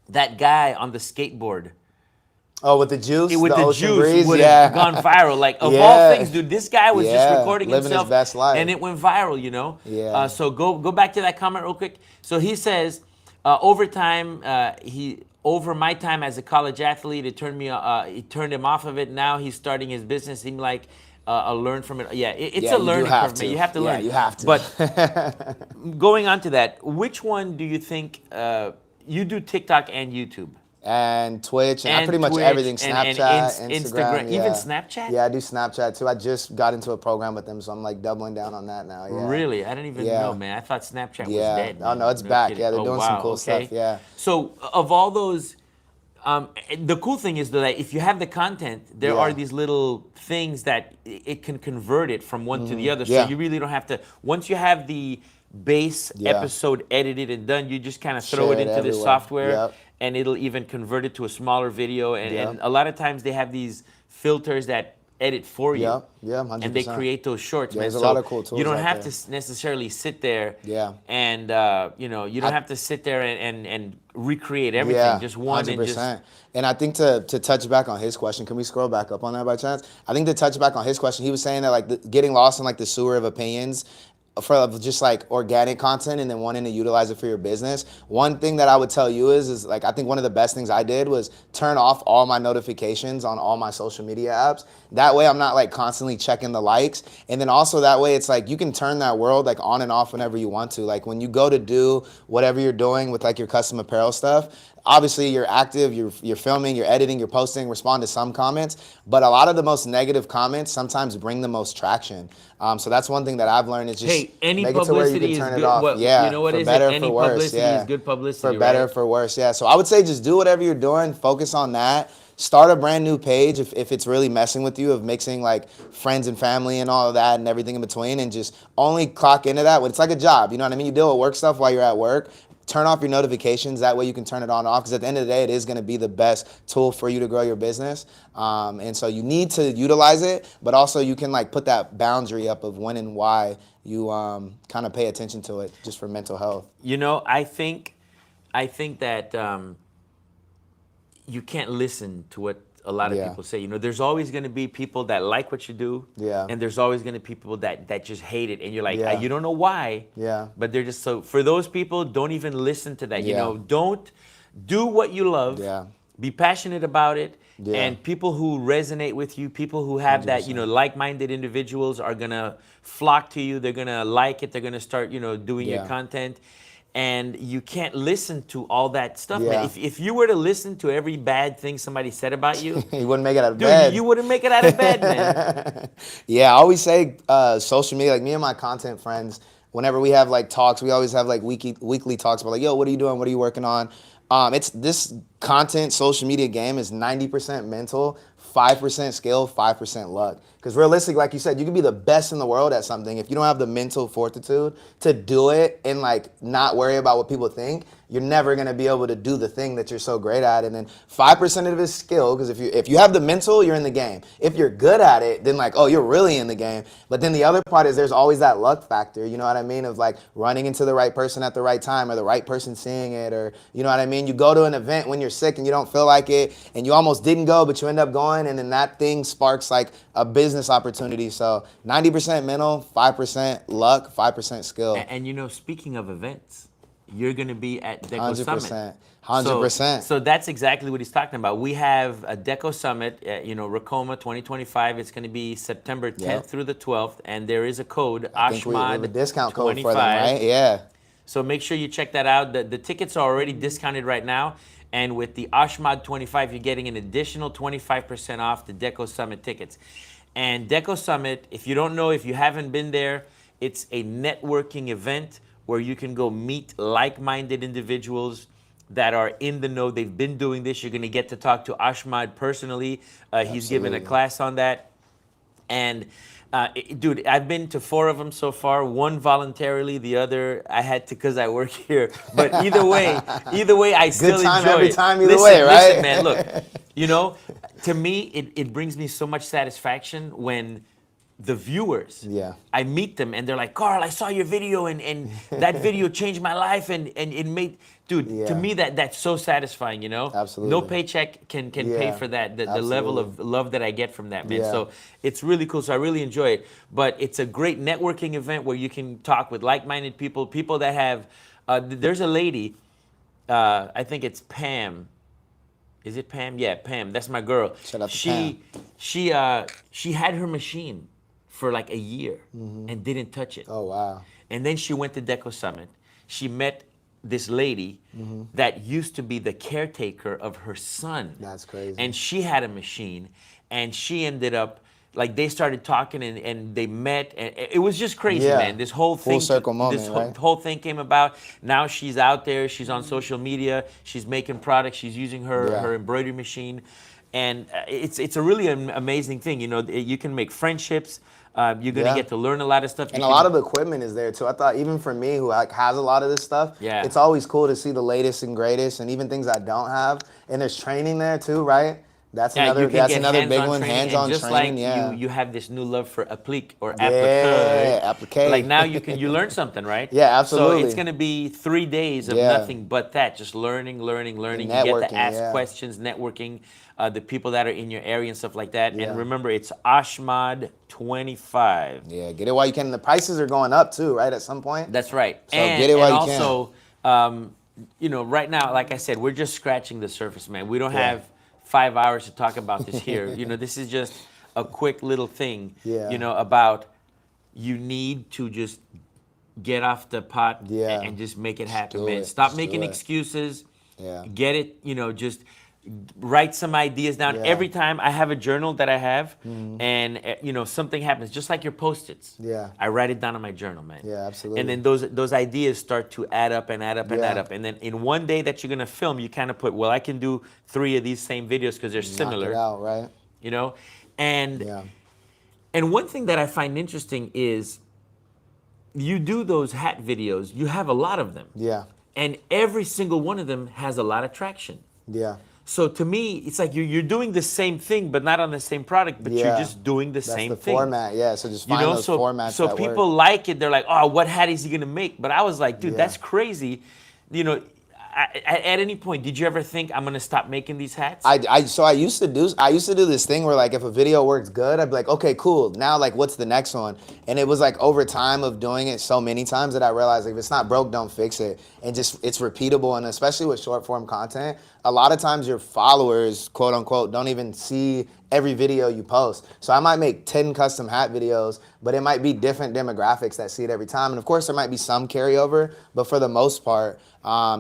that guy on the skateboard, Oh, with the juice, with the ocean juice, breeze, would have gone viral? Like, of all things, dude, this guy was just recording living himself, his best life, and it went viral, you know? Yeah. So go back to that comment real quick. So he says, over time, over my time as a college athlete, it turned him off of it. Now he's starting his business. Seemed like a learn from it. Yeah, it's a learning curve, man. You have to learn. Yeah, you have to. But going on to that, which one do you think you do TikTok and YouTube? And Twitch, and pretty much Twitch, everything. and Snapchat, Instagram. yeah. Even Snapchat? Yeah, I do Snapchat too. I just got into a program with them, so I'm like doubling down on that now. Yeah. Really? I didn't even know, man. I thought Snapchat was dead. Oh, no, it's back. Kidding. Yeah, they're doing some cool stuff. Yeah. So of all those, the cool thing is that if you have the content, there are these little things that it can convert it from one to the other. So you really don't have to, once you have the base episode edited and done, you just kind of throw it into this software, and it'll even convert it to a smaller video. And a lot of times they have these filters that edit for you. Yeah, 100%. And they create those shorts, man. There's a So lot of cool tools you don't out have there. to necessarily sit there and, you don't have to sit there and recreate everything. Just one 100%. and just... And I think to touch back on his question, can we scroll back up on that by chance? I think to touch back on his question, he was saying that like getting lost in like the sewer of opinions for just like organic content and then wanting to utilize it for your business. One thing that I would tell you is like, I think one of the best things I did was turn off all my notifications on all my social media apps. That way I'm not like constantly checking the likes. And then also that way it's like you can turn that world like on and off whenever you want to. Like when you go to do whatever you're doing with like your custom apparel stuff, obviously you're active, you're filming, you're editing, you're posting, respond to some comments, but a lot of the most negative comments sometimes bring the most traction. So that's one thing that I've learned is just any make it to where you can turn it off. You know what for is better, it? Any for worse, publicity is good publicity, for better, right? for worse, yeah. So I would say just do whatever you're doing, focus on that. Start a brand new page if it's really messing with you, of mixing like friends and family and all of that and everything in between, and just only clock into that when it's like a job. You know what I mean? You deal with work stuff while you're at work. Turn off your notifications. That way you can turn it on and off, because at the end of the day, it is going to be the best tool for you to grow your business. And so you need to utilize it, but also you can like put that boundary up of when and why you kind of pay attention to it, just for mental health. You know, I think that you can't listen to what a lot of people say. You know, there's always going to be people that like what you do, and there's always going to be people that just hate it, and you're like, you don't know why, but they're just so. For those people, don't even listen to that. You know, don't do what you love. Be passionate about it, and people who resonate with you, people who have 100%. That, you know, like-minded individuals are gonna flock to you. They're gonna like it. They're gonna start, you know, doing your content. And you can't listen to all that stuff, man. If you were to listen to every bad thing somebody said about you, you wouldn't make it out of bed. You wouldn't make it out of bed, man. I always say social media, like me and my content friends, whenever we have like talks, we always have like weekly talks about like, yo, what are you doing? What are you working on? It's this content social media game is 90% mental, 5% skill, 5% luck. Because realistically, like you said, you can be the best in the world at something. If you don't have the mental fortitude to do it and like not worry about what people think, you're never gonna be able to do the thing that you're so great at. And then 5% of it is skill, because if you have the mental, you're in the game. If you're good at it, then like, oh, you're really in the game. But then the other part is there's always that luck factor, you know what I mean? Of like running into the right person at the right time, or the right person seeing it, or you know what I mean? You go to an event when you're sick and you don't feel like it, and you almost didn't go, but you end up going, and then that thing sparks like a business opportunity. So 90% mental, 5% luck, 5% skill. And you know, speaking of events, you're going to be at Deco 100%. Summit. 100%. So that's exactly what he's talking about. We have a Deco Summit, Ricoma 2025. It's going to be September 10th Yep. through the 12th, and there is a code, I think we have a discount code for them, 25. right? Yeah. So make sure you check that out. The tickets are already discounted right now. And with the Ashmad 25, you're getting an additional 25% off the Deco Summit tickets. And Deco Summit, if you don't know, if you haven't been there, it's a networking event where you can go meet like-minded individuals that are in the know. They've been doing this. You're going to get to talk to Ashmad personally. He's given a class on that. And dude, I've been to 4 of them so far. 1 voluntarily, the other I had to because I work here. But either way, I still Good time enjoy every it. time, either Listen, way, right? Listen, man, look, to me, it brings me so much satisfaction when the viewers, I meet them and they're like, Carl, I saw your video and that video changed my life and it made, dude, to me that's so satisfying, Absolutely. No paycheck can pay for that, the level of love that I get from that, man. So it's really cool. So I really enjoy it. But it's a great networking event where you can talk with like-minded people that have, there's a lady, I think it's Pam. Is it Pam? Yeah, Pam. That's my girl. Shout out to Pam. She had her machine for like a year and didn't touch it. Oh, wow. And then she went to Deco Summit. She met this lady that used to be the caretaker of her son. That's crazy. And she had a machine, and she ended up, like, they started talking and they met, and it was just crazy, man. This whole thing, full circle moment, this right? whole thing came about. Now she's out there, she's on social media, she's making products, she's using her embroidery machine, and it's a really amazing thing. You can make friendships. You're gonna get to learn a lot of stuff. And a lot of equipment is there too. I thought even for me, who has a lot of this stuff, it's always cool to see the latest and greatest, and even things I don't have. And there's training there too, right? That's another big one. Hands-on just training. Like you have this new love for applique or applique. Applique. Like now you learn something, right? Yeah, absolutely. So it's gonna be 3 days of nothing but that, just learning. You get to ask questions, networking. The people that are in your area and stuff like that. And remember, it's Ashmad 25. Yeah, get it while you can. The prices are going up too, right? At some point. That's right. So get it while you can. And also, right now, like I said, we're just scratching the surface, man. We don't have 5 hours to talk about this here. This is just a quick little thing, about you need to just get off the pot and just make it happen, man. Stop making excuses. Get it, just write some ideas down. Every time I have a journal that I have, and something happens, just like your Post-its. I write it down in my journal, man. Yeah, absolutely. And then those ideas start to add up and add up and add up. And then in one day that you're gonna film, you kind of put, well, I can do 3 of these same videos because they're similar. Knock it out, right? And one thing that I find interesting is you do those hat videos. You have a lot of them. Yeah. And every single one of them has a lot of traction. Yeah. So to me, it's like you're doing the same thing, but not on the same product, but you're just doing the same thing. That's the format, so just find those formats So that people work. like it. They're like, oh, what hat is he going to make? But I was like, dude, that's crazy. At any point, did you ever think I'm going to stop making these hats? I used to do this thing where, like, if a video works good, I'd be like, okay, cool. Now, like, what's the next one? And it was like over time of doing it so many times that I realized, like, if it's not broke, don't fix it. And just it's repeatable. And especially with short form content, a lot of times your followers, quote unquote, don't even see every video you post. So I might make 10 custom hat videos, but it might be different demographics that see it every time. And of course there might be some carryover, but for the most part,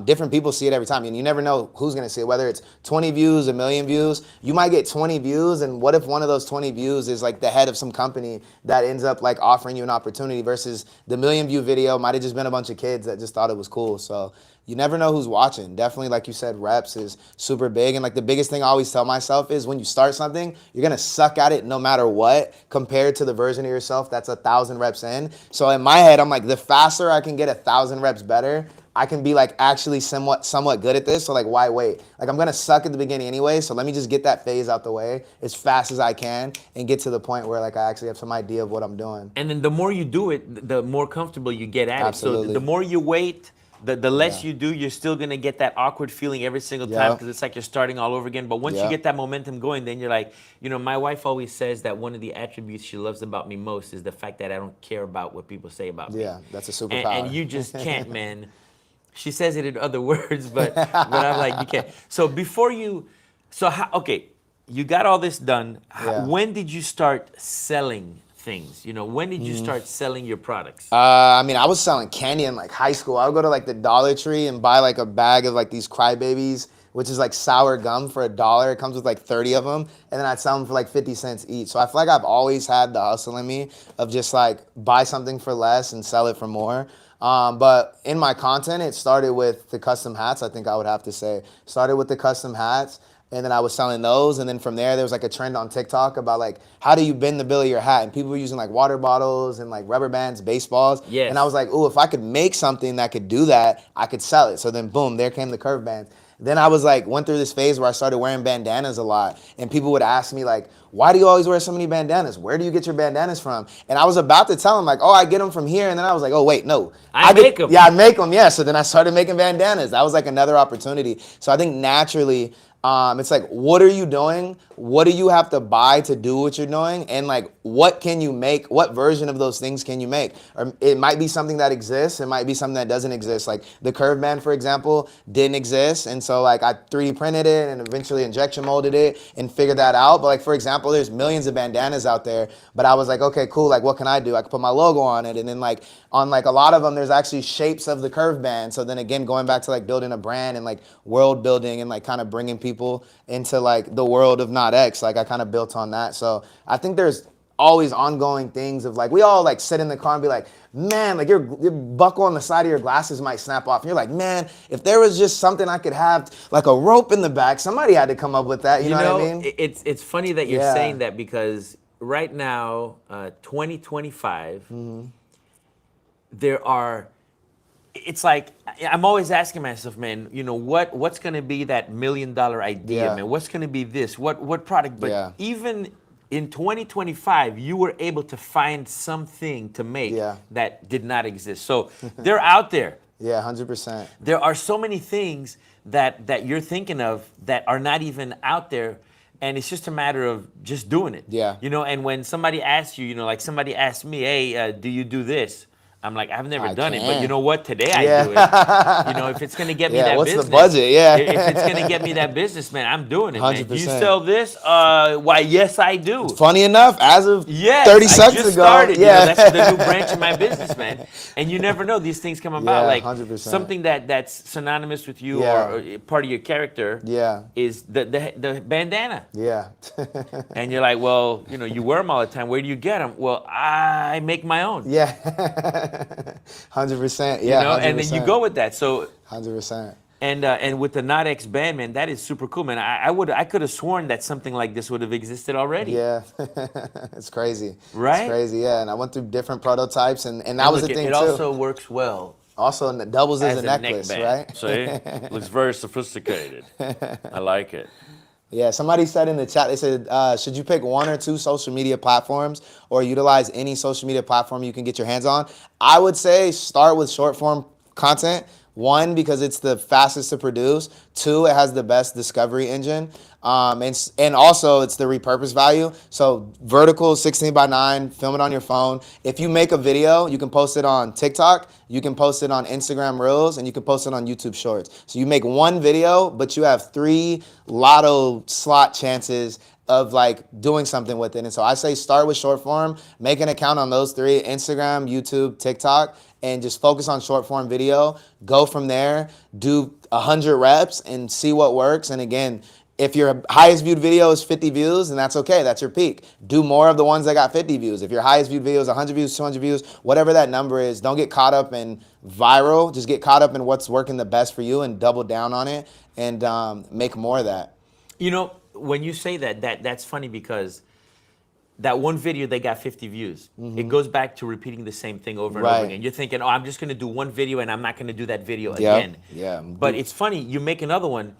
different people see it every time. And you never know who's gonna see it, whether it's 20 views, 1 million views. You might get 20 views, and what if one of those 20 views is like the head of some company that ends up like offering you an opportunity, versus the 1 million view video might have just been a bunch of kids that just thought it was cool. So you never know who's watching. Definitely, like you said, reps is super big. And like the biggest thing I always tell myself is when you start something, you're gonna suck at it no matter what, compared to the version of yourself that's 1,000 reps in. So in my head, I'm like, the faster I can get 1,000 reps better, I can be like actually somewhat good at this. So like, why wait? Like, I'm gonna suck at the beginning anyway, so let me just get that phase out the way as fast as I can and get to the point where like I actually have some idea of what I'm doing. And then the more you do it, the more comfortable you get at it. So the more you wait, the less you do, you're still gonna get that awkward feeling every single time, because it's like you're starting all over again. But once you get that momentum going, then you're like, my wife always says that one of the attributes she loves about me most is the fact that I don't care about what people say about me. Yeah, that's a superpower. And you just can't, man. She says it in other words, but I'm like, you can't. So before you, so how, okay, you got all this done. Yeah. When did you start selling things? You know, when did you start selling your products? I mean, I was selling candy in like high school. I would go to like the Dollar Tree and buy like a bag of like these crybabies, which is like sour gum for $1. It comes with like 30 of them, and then I'd sell them for like 50 cents each. So I feel like I've always had the hustle in me of just like buy something for less and sell it for more. But in my content, it started with the custom hats. I think I would have to say started with the custom hats. And then I was selling those, and then from there was like a trend on TikTok about like how do you bend the bill of your hat, and people were using like water bottles and like rubber bands, baseballs. Yes. And I was like, ooh, if I could make something that could do that, I could sell it. So then boom, there came the curve bands. Then I was like, went through this phase where I started wearing bandanas a lot, and people would ask me like, why do you always wear so many bandanas? Where do you get your bandanas from? And I was about to tell them like, oh, I get them from here, and then I was like, oh wait, no, I make them. Yeah, I make them. Yeah. So then I started making bandanas. That was like another opportunity. So I think naturally. It's like, what are you doing? What do you have to buy to do what you're doing? And like, what can you make? What version of those things can you make? Or it might be something that exists. It might be something that doesn't exist. Like the curve band, for example, didn't exist. And so like I 3D printed it and eventually injection molded it and figured that out. But like, for example, there's millions of bandanas out there, but I was like, okay, cool. Like, what can I do? I could put my logo on it. And then like on like a lot of them, there's actually shapes of the curve band. So then again, going back to like building a brand and like world building and like kind of bringing people into like the world of Not X, like I kind of built on that. So I think there's always ongoing things of like, we all like sit in the car and be like, man, like your buckle on the side of your glasses might snap off. And you're like, man, if there was just something I could have, like a rope in the back, somebody had to come up with that. You know what I mean? It's funny that you're saying that, because right now, 2025, there are, it's like, I'm always asking myself, man, you know, what's going to be that $1 million idea, man? What's going to be this? What product? But even in 2025, you were able to find something to make that did not exist. So they're out there. Yeah, 100%. There are so many things that you're thinking of that are not even out there. And it's just a matter of just doing it. Yeah. You know, and when somebody asks you, you know, like somebody asked me, hey, do you do this? I'm like, I've never done it, but you know what? Today I do it. You know, if it's gonna get me that business. What's the budget? Yeah. If it's gonna get me that business, man, I'm doing it, 100%. man. Do you sell this? Why, yes, I do. Funny enough, as of 30 I seconds just ago. started. You know, that's the new branch in my business, man. And you never know, these things come about. Like 100%. something that's synonymous with you or part of your character is the bandana. Yeah. And you're like, well, you know, you wear them all the time. Where do you get them? Well, I make my own. Yeah. 100%. Yeah. You know, 100%. and then you go with that. So 100%. And with the Not X band, man, that is super cool, man. I could have sworn that something like this would have existed already. Yeah, it's crazy. Right? It's crazy, yeah. And I went through different prototypes, and that was the thing, it too. It also works well. Also, and it doubles as a necklace, right? See? Looks very sophisticated. I like it. Yeah, somebody said in the chat, they said, should you pick one or two social media platforms or utilize any social media platform you can get your hands on? I would say start with short form content. One, because it's the fastest to produce. Two, it has the best discovery engine. And also it's the repurpose value. So vertical 16:9, film it on your phone. If you make a video, you can post it on TikTok, you can post it on Instagram Reels, and you can post it on YouTube Shorts. So you make one video, but you have 3 lotto slot chances of like doing something with it. And so I say start with short form, make an account on those 3, Instagram, YouTube, TikTok, and just focus on short form video. Go from there, do 100 reps and see what works. And again, if your highest viewed video is 50 views, then that's okay. That's your peak. Do more of the ones that got 50 views. If your highest viewed video is 100 views, 200 views, whatever that number is, don't get caught up in viral. Just get caught up in what's working the best for you and double down on it and make more of that. You know, when you say that's funny, because that one video they got 50 views. It goes back to repeating the same thing over and over again. You're thinking, oh, I'm just going to do one video and I'm not going to do that video again. Yeah. But it's funny, you make another one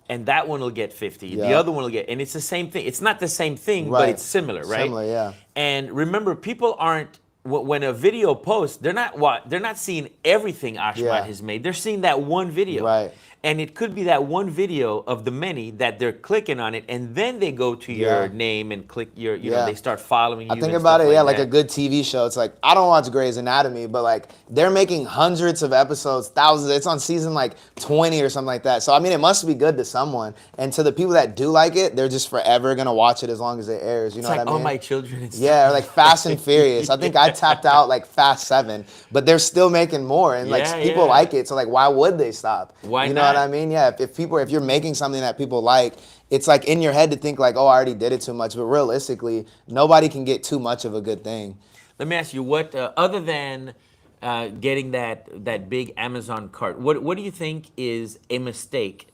and that one will get 50. The other one will get, and it's the same thing. It's not the same thing, but it's similar, right? Similar, yeah. And remember, people aren't, when a video posts, they're not seeing everything Ashmat has made. They're seeing that one video. Right. And it could be that one video of the many that they're clicking on it, and then they go to your Yeah. name and click your, Yeah. they start following I you think and about stuff it, yeah, like a that. good TV show. It's like, I don't watch Grey's Anatomy, but like they're making hundreds of episodes, thousands. It's on season like 20 or something like that. So I mean, it must be good to someone. And to the people that do like it, they're just forever gonna watch it as long as it airs. You know It's what like I all mean? my children and stuff. Yeah, or like Fast and Furious. I think I tapped out like Fast 7, but they're still making more, and like Yeah, people yeah. like it. So like, why would they stop? Why You know what not? I mean? Yeah. If you're making something that people like, it's like in your head to think like, oh, I already did it too much. But realistically, nobody can get too much of a good thing. Let me ask you, what other than getting that big Amazon cart, what do you think is a mistake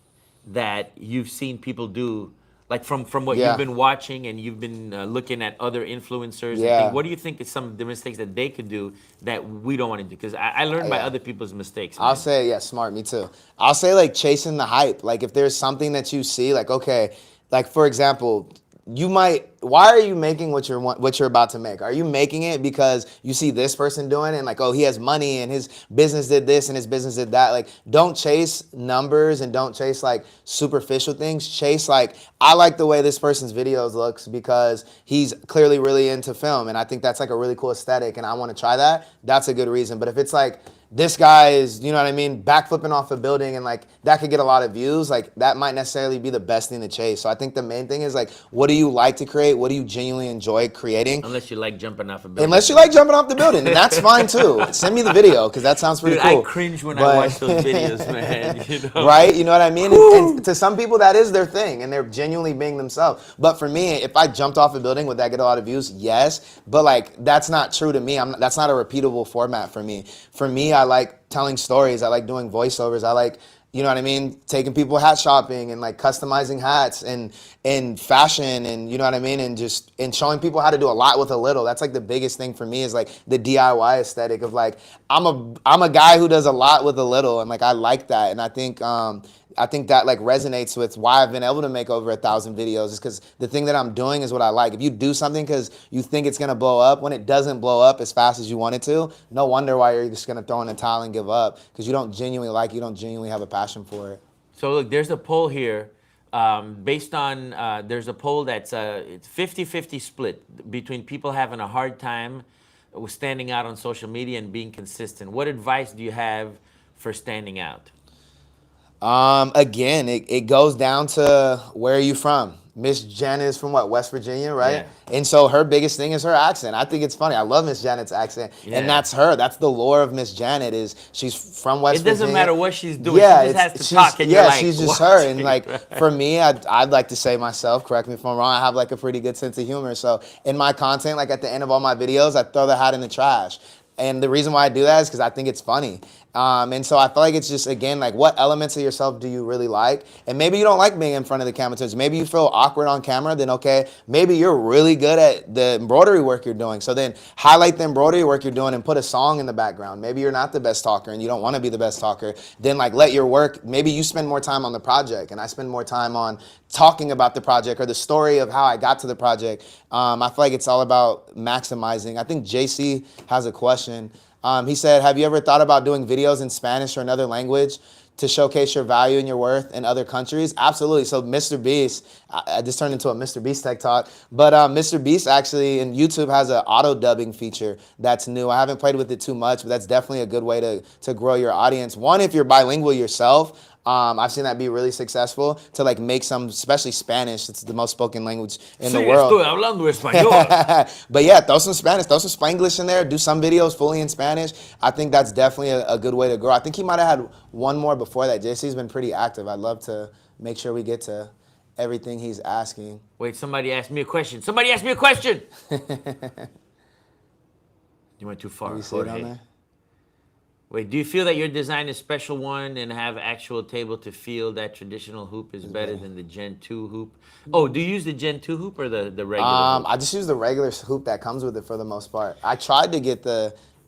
that you've seen people do, like from what you've Yeah. been watching and you've been looking at other influencers and Yeah. things? What do you think is some of the mistakes that they could do that we don't want to do? Because I learned by Yeah. other people's mistakes. I'll Man. say, yeah, smart, me too. I'll say like chasing the hype. Like if there's something that you see, like, okay, like for example, why are you making what you're about to make? Are you making it because you see this person doing it and like, oh, he has money and his business did this and his business did that? Like, don't chase numbers and don't chase like superficial things. Chase like, I like the way this person's videos looks because he's clearly really into film and I think that's like a really cool aesthetic and I want to try that. That's a good reason. But if it's like, this guy is, you know what I mean, backflipping off a building and like that could get a lot of views, like that might necessarily be the best thing to chase. So I think the main thing is like, what do you like to create? What do you genuinely enjoy creating? Unless you like jumping off a building. Unless you like jumping off the building, and that's fine too. Send me the video because that sounds pretty Dude, cool. I cringe when I watch those videos, man. You know? Right? You know what I mean? And to some people, that is their thing, and they're genuinely being themselves. But for me, if I jumped off a building, would that get a lot of views? Yes. But like, that's not true to me. That's not a repeatable format for me. For me, I like telling stories. I like doing voiceovers. I like, you know what I mean, taking people hat shopping and like customizing hats and fashion and you know what I mean, and showing people how to do a lot with a little. That's like the biggest thing for me is like the DIY aesthetic of like I'm a guy who does a lot with a little and like I like that and I think that like resonates with why I've been able to make over 1,000 videos is because the thing that I'm doing is what I like. If you do something because you think it's gonna blow up, when it doesn't blow up as fast as you want it to, no wonder why you're just gonna throw in the towel and give up because you don't genuinely like it, you don't genuinely have a passion for it. So look, there's a poll here based on, there's a poll that's it's 50-50 split between people having a hard time with standing out on social media and being consistent. What advice do you have for standing out? Again, it goes down to where are you from? Miss Janet is from what, West Virginia, right? Yeah. And so her biggest thing is her accent. I think it's funny. I love Miss Janet's accent. Yeah. And that's her. That's the lore of Miss Janet is she's from West Virginia. It doesn't matter what she's doing. Yeah, she just has to she's- talk and yeah, you're like, she's just what? her. And like for me, I'd like to say myself, correct me if I'm wrong, I have like a pretty good sense of humor. So in my content, like at the end of all my videos, I throw the hat in the trash. And the reason why I do that is because I think it's funny. And so I feel like it's just, again, like what elements of yourself do you really like? And maybe you don't like being in front of the camera. Maybe you feel awkward on camera, then okay, maybe you're really good at the embroidery work you're doing. So then highlight the embroidery work you're doing and put a song in the background. Maybe you're not the best talker and you don't want to be the best talker. Then like let your work, maybe you spend more time on the project and I spend more time on talking about the project or the story of how I got to the project. I feel like it's all about maximizing. I think JC has a question. He said, have you ever thought about doing videos in Spanish or another language to showcase your value and your worth in other countries? Absolutely. So Mr. Beast, I just turned into a Mr. Beast tech talk, but Mr. Beast actually in YouTube has an auto dubbing feature that's new. I haven't played with it too much, but that's definitely a good way to grow your audience. One, if you're bilingual yourself, I've seen that be really successful to like make some, especially Spanish. It's the most spoken language in the world. Estoy hablando español. But yeah, throw some Spanish, throw some Spanglish in there. Do some videos fully in Spanish. I think that's definitely a good way to grow. I think he might have had one more before that. JC's been pretty active. I'd love to make sure we get to everything he's asking. Wait, somebody asked me a question. Somebody asked me a question. You went too far. You see it on there? Wait, do you feel that your design is special one and have actual table to feel that traditional hoop is better than the Gen 2 hoop? Oh, do you use the Gen 2 hoop or the regular hoop? I just use the regular hoop that comes with it for the most part. I tried to get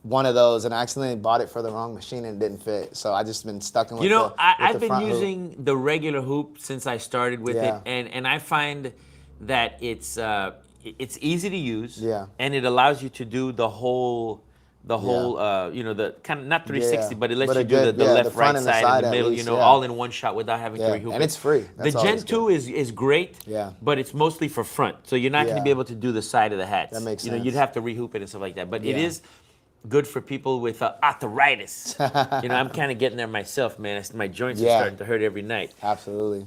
one of those and I accidentally bought it for the wrong machine and it didn't fit. So I just been stuck in with I've been front hoop. using the regular hoop since I started with Yeah. it, and I find that it's easy to use, Yeah. and it allows you to do the whole the whole, the kind of not 360, Yeah. but it lets But you a do good, the yeah, left, the front right and the side, side and the at middle, least, yeah. all in one shot without having to Yeah, rehoop and it. it's free. The That's Gen always 2 good. is great, Yeah. but it's mostly for front. So you're not going to be Yeah. able to do the side of the hats. That makes You'd sense. have to rehoop it and stuff like that. But it Yeah. is good for people with arthritis. I'm kind of getting there myself, man. My joints are Yeah. starting to hurt every night. Absolutely.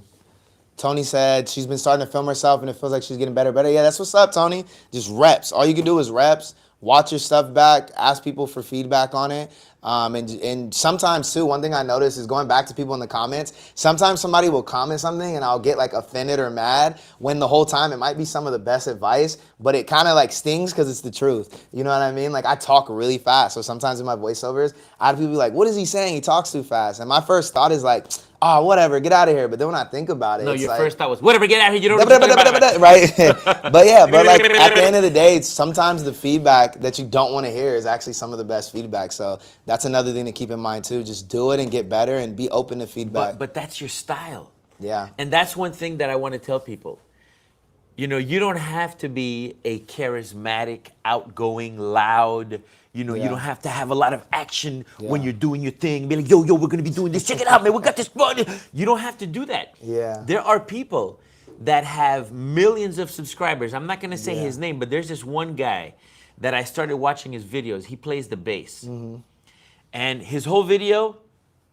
Tony said she's been starting to film herself and it feels like she's getting better. Yeah, that's what's up, Tony. Just reps. All you can do is reps. Watch your stuff back. Ask people for feedback on it. And sometimes too, one thing I notice is going back to people in the comments. Sometimes somebody will comment something and I'll get like offended or mad when the whole time it might be some of the best advice, but it kind of like stings because it's the truth. You know what I mean? Like I talk really fast, so sometimes in my voiceovers, I have people be like, "What is he saying? He talks too fast." And my first thought is like, "Oh, whatever, get out of here." But then when I think about it, No, it's your like, first thought was, whatever, get out of here. You don't know what you're talking about. right? But yeah, but like at the end of the day, it's sometimes the feedback that you don't want to hear is actually some of the best feedback. So that's another thing to keep in mind too. Just do it and get better and be open to feedback. But that's your style. Yeah. And that's one thing that I want to tell people. You don't have to be a charismatic, outgoing, loud. You Yeah. don't have to have a lot of action when Yeah. you're doing your thing. Be like, yo, we're gonna be doing this. Check it out, man. We got this. You don't have to do that. Yeah. There are people that have millions of subscribers. I'm not gonna say Yeah. his name, but there's this one guy that I started watching his videos. He plays the bass, and his whole video.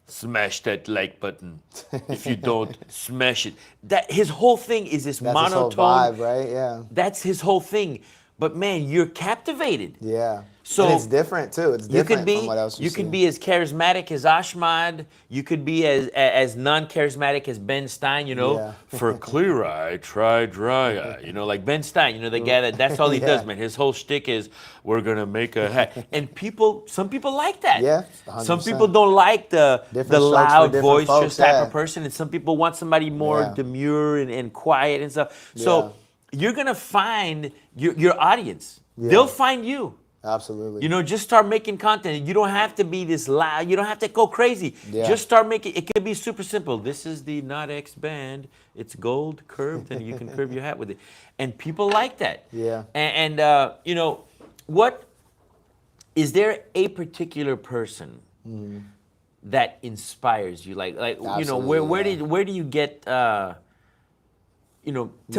Smash that like button. If you don't, smash it. That his whole thing is this That's monotone. his whole vibe, right? Yeah. That's his whole thing. But man, you're captivated. Yeah. So and it's different too. It's You different could be from what else you see. could be as charismatic as Ashmad. You could be as non-charismatic as Ben Stein. Yeah. For clear eye, try dry eye. Like Ben Stein. The guy that's all he Yeah. does, man. His whole shtick is we're gonna make a hat, and some people like that. Yeah, Some 100%. people don't like the Different strokes for loud different voice folks, just type yeah. of person, and some people want somebody more Yeah. demure and quiet and stuff. So Yeah. you're gonna find your audience. Yeah. They'll find you. Absolutely. Just start making content. You don't have to be this loud. You don't have to go crazy. Yeah. Just start making. It could be super simple. This is the Not X band. It's gold curved, and you can curve your hat with it. And people like that. Yeah. And what is there a particular person that inspires you? Like Absolutely, where do you get? Tell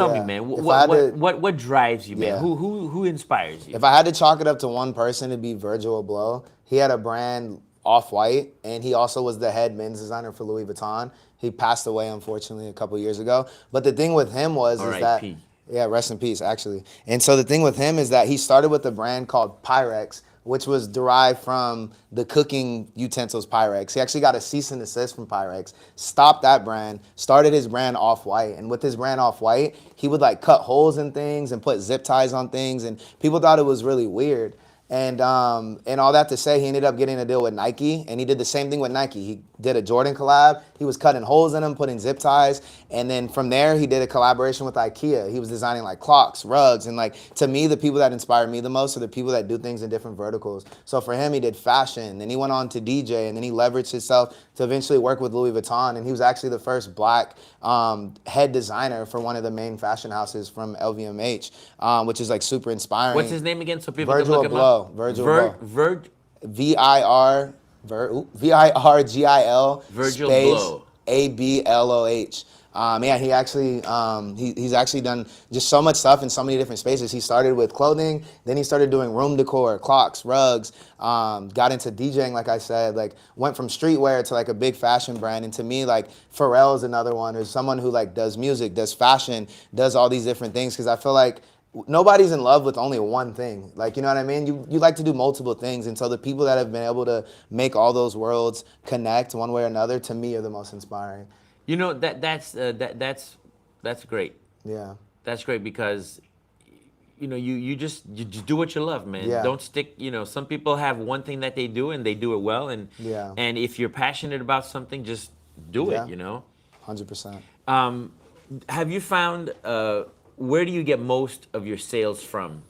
me, Yeah. man. If I had to- What drives you, man? Yeah. Who inspires you? If I had to chalk it up to one person, it'd be Virgil Abloh. He had a brand Off-White, and he also was the head men's designer for Louis Vuitton. He passed away, unfortunately, a couple years ago. But the thing with him is that, R.I.P.. yeah, rest in peace, actually. And so the thing with him is that he started with a brand called Pyrex, which was derived from the cooking utensils Pyrex. He actually got a cease and desist from Pyrex, stopped that brand, started his brand Off-White. And with his brand Off-White, he would like cut holes in things and put zip ties on things, and people thought it was really weird. And all that to say, he ended up getting a deal with Nike, and he did the same thing with Nike. He did a Jordan collab. He was cutting holes in them, putting zip ties, and then from there, he did a collaboration with IKEA. He was designing like clocks, rugs, and like to me, the people that inspire me the most are the people that do things in different verticals. So for him, he did fashion, then he went on to DJ, and then he leveraged himself to eventually work with Louis Vuitton, and he was actually the first black head designer for one of the main fashion houses from LVMH, which is like super inspiring. What's his name again, so people Virgil can look him up? Virgil Abloh. VIRGIL Virgil space Abloh. ABLOH. Yeah, he actually he's actually done just so much stuff in so many different spaces. He started with clothing, then he started doing room decor, clocks, rugs, got into DJing, like I said, like went from streetwear to like a big fashion brand. And to me, like Pharrell's another one, who's someone who like does music, does fashion, does all these different things, because I feel like nobody's in love with only one thing. Like, you know what I mean? You like to do multiple things. And so the people that have been able to make all those worlds connect one way or another, to me, are the most inspiring. That's great. Yeah. That's great because you just do what you love, man. Yeah. Don't stick. Some people have one thing that they do and they do it well, and Yeah. and if you're passionate about something, just do Yeah. it. 100%. Have you found where do you get most of your sales from?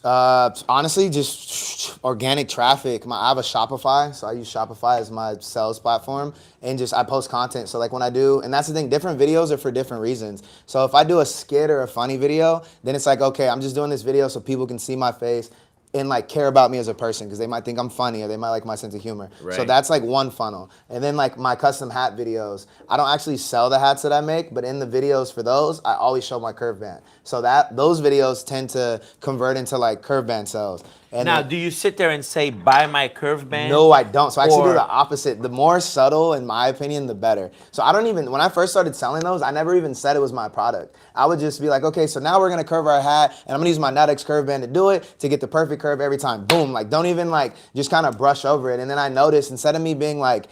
Honestly, just organic traffic. I have a Shopify, so I use Shopify as my sales platform, and I post content. So like when I do, and that's the thing, different videos are for different reasons. So if I do a skit or a funny video, then it's like, okay, I'm just doing this video so people can see my face. and like care about me as a person because they might think I'm funny or they might like my sense of humor. So Right. that's like one funnel. And then like my custom hat videos, I don't actually sell the hats that I make, but in the videos for those, I always show my curve band. So that those videos tend to convert into like curve band sales. And Now, then, do you sit there and say, buy my curve band? no, I don't. So I actually do Or- the opposite. The more subtle, in my opinion, the better. So I don't even, when I first started selling those, I never even said it was my product. I would just be like, okay, so now we're gonna curve our hat and I'm gonna use my Nutex curve band to do it to get the perfect curve every time. Boom, like don't even like, just kind of brush over it. And then I noticed instead of me being like,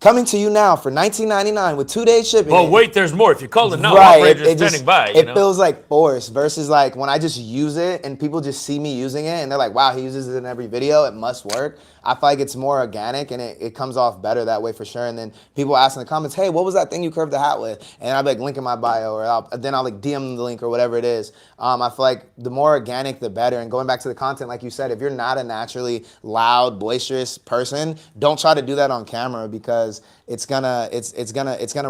coming to you now for $19.99 with 2-day shipping. Well, wait, there's more. If you call it now, Right, operator's it standing just by. it You know? feels like forced versus like when I just use it and people just see me using it and they're like, wow, he uses it in every video. It must work. I feel like it's more organic and it comes off better that way for sure. And then people ask in the comments, hey, what was that thing you curved the hat with? And I'll be like, link in my bio, or then I'll like DM them the link or whatever it is. I feel like the more organic, the better. And going back to the content, like you said, if you're not a naturally loud, boisterous person, don't try to do that on camera because it's gonna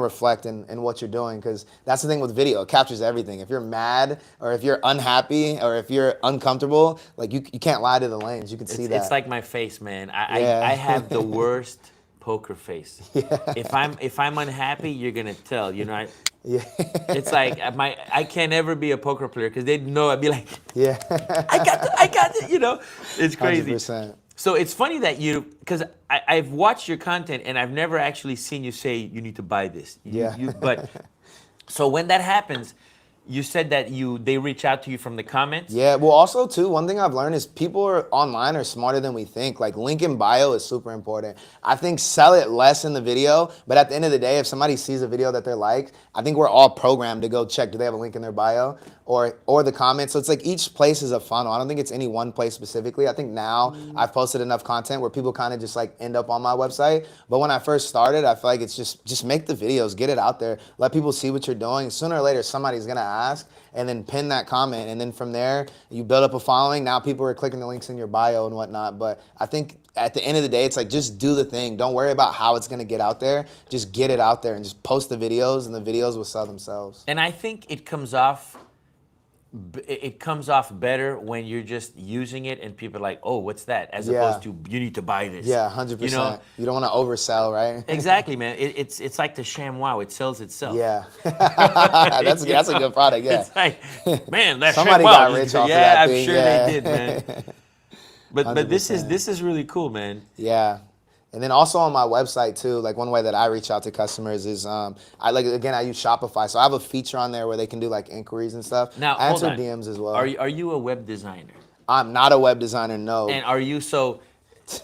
reflect in what you're doing, because that's the thing with video. It captures everything. If you're mad or if you're unhappy or if you're uncomfortable, like you can't lie to the lanes. You can see that. It's like my face, man. Yeah. I have the worst poker face. If I'm unhappy, you're gonna tell. You know, Yeah. it's like I can't ever be a poker player because they'd know I'd be like, Yeah. I got it. You know, it's crazy. 100%. So it's funny that because I've watched your content and I've never actually seen you say you need to buy this. Yeah. But so when that happens, you said that they reach out to you from the comments. Yeah, well, also too, one thing I've learned is people online are smarter than we think. Like link in bio is super important. I think sell it less in the video, but at the end of the day, if somebody sees a video that they like, I think we're all programmed to go check, do they have a link in their bio or the comments. So it's like each place is a funnel. I don't think it's any one place specifically. I think now I've posted enough content where people kind of just like end up on my website. But when I first started, I feel like it's just make the videos, get it out there, let people see what you're doing. Sooner or later, somebody's gonna ask, and then pin that comment, and then from there you build up a following. Now people are clicking the links in your bio and whatnot. But I think at the end of the day, it's like just do the thing. Don't worry about how it's gonna get out there. Just get it out there and just post the videos, and the videos will sell themselves. And I think it comes off better when you're just using it and people are like, oh, what's that? As opposed to, you need to buy this. Yeah, 100%. You know? You don't want to oversell, right? Exactly, man. It's like the ShamWow. It sells itself. Yeah, that's a good product. Yeah, It's like, man, that Somebody ShamWow. got rich off of that I'm thing, sure yeah. they did, man. But this 100%. is really cool, man. Yeah. And then also on my website too, like one way that I reach out to customers is I use Shopify. So I have a feature on there where they can do like inquiries and stuff. Now, I answer hold on. DMs as well. Are you a web designer? I'm not a web designer, no. And are you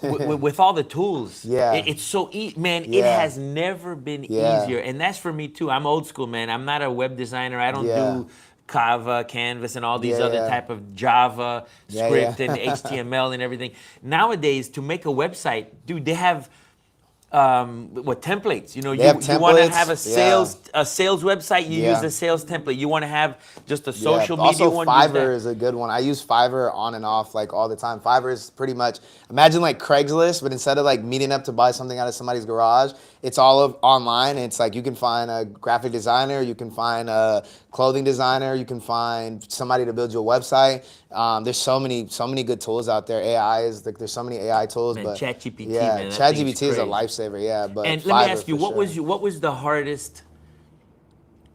with all the tools? Yeah. It's so easy, man. It Yeah. has never been Yeah. easier, and that's for me too. I'm old school, man. I'm not a web designer. I don't Yeah. do Canva, Canvas, and all these Yeah, other yeah. type of Java Yeah, script yeah. and HTML and everything. Nowadays, to make a website, dude, they have templates. You know, They have you want to templates, have a sales website. You Yeah. use a sales template. You want to have just a social Yeah. media Also, one. Fiverr is a good one. I use Fiverr on and off like all the time. Fiverr is pretty much, imagine like Craigslist, but instead of like meeting up to buy something out of somebody's garage, it's all online. It's like you can find a graphic designer, you can find a clothing designer, you can find somebody to build you a website. There's so many good tools out there. AI is like, there's so many AI tools. Man, but ChatGPT, yeah, man, that thing's ChatGPT is a crazy. lifesaver. Yeah, but And let me Fiverr ask you, for sure. what was the hardest?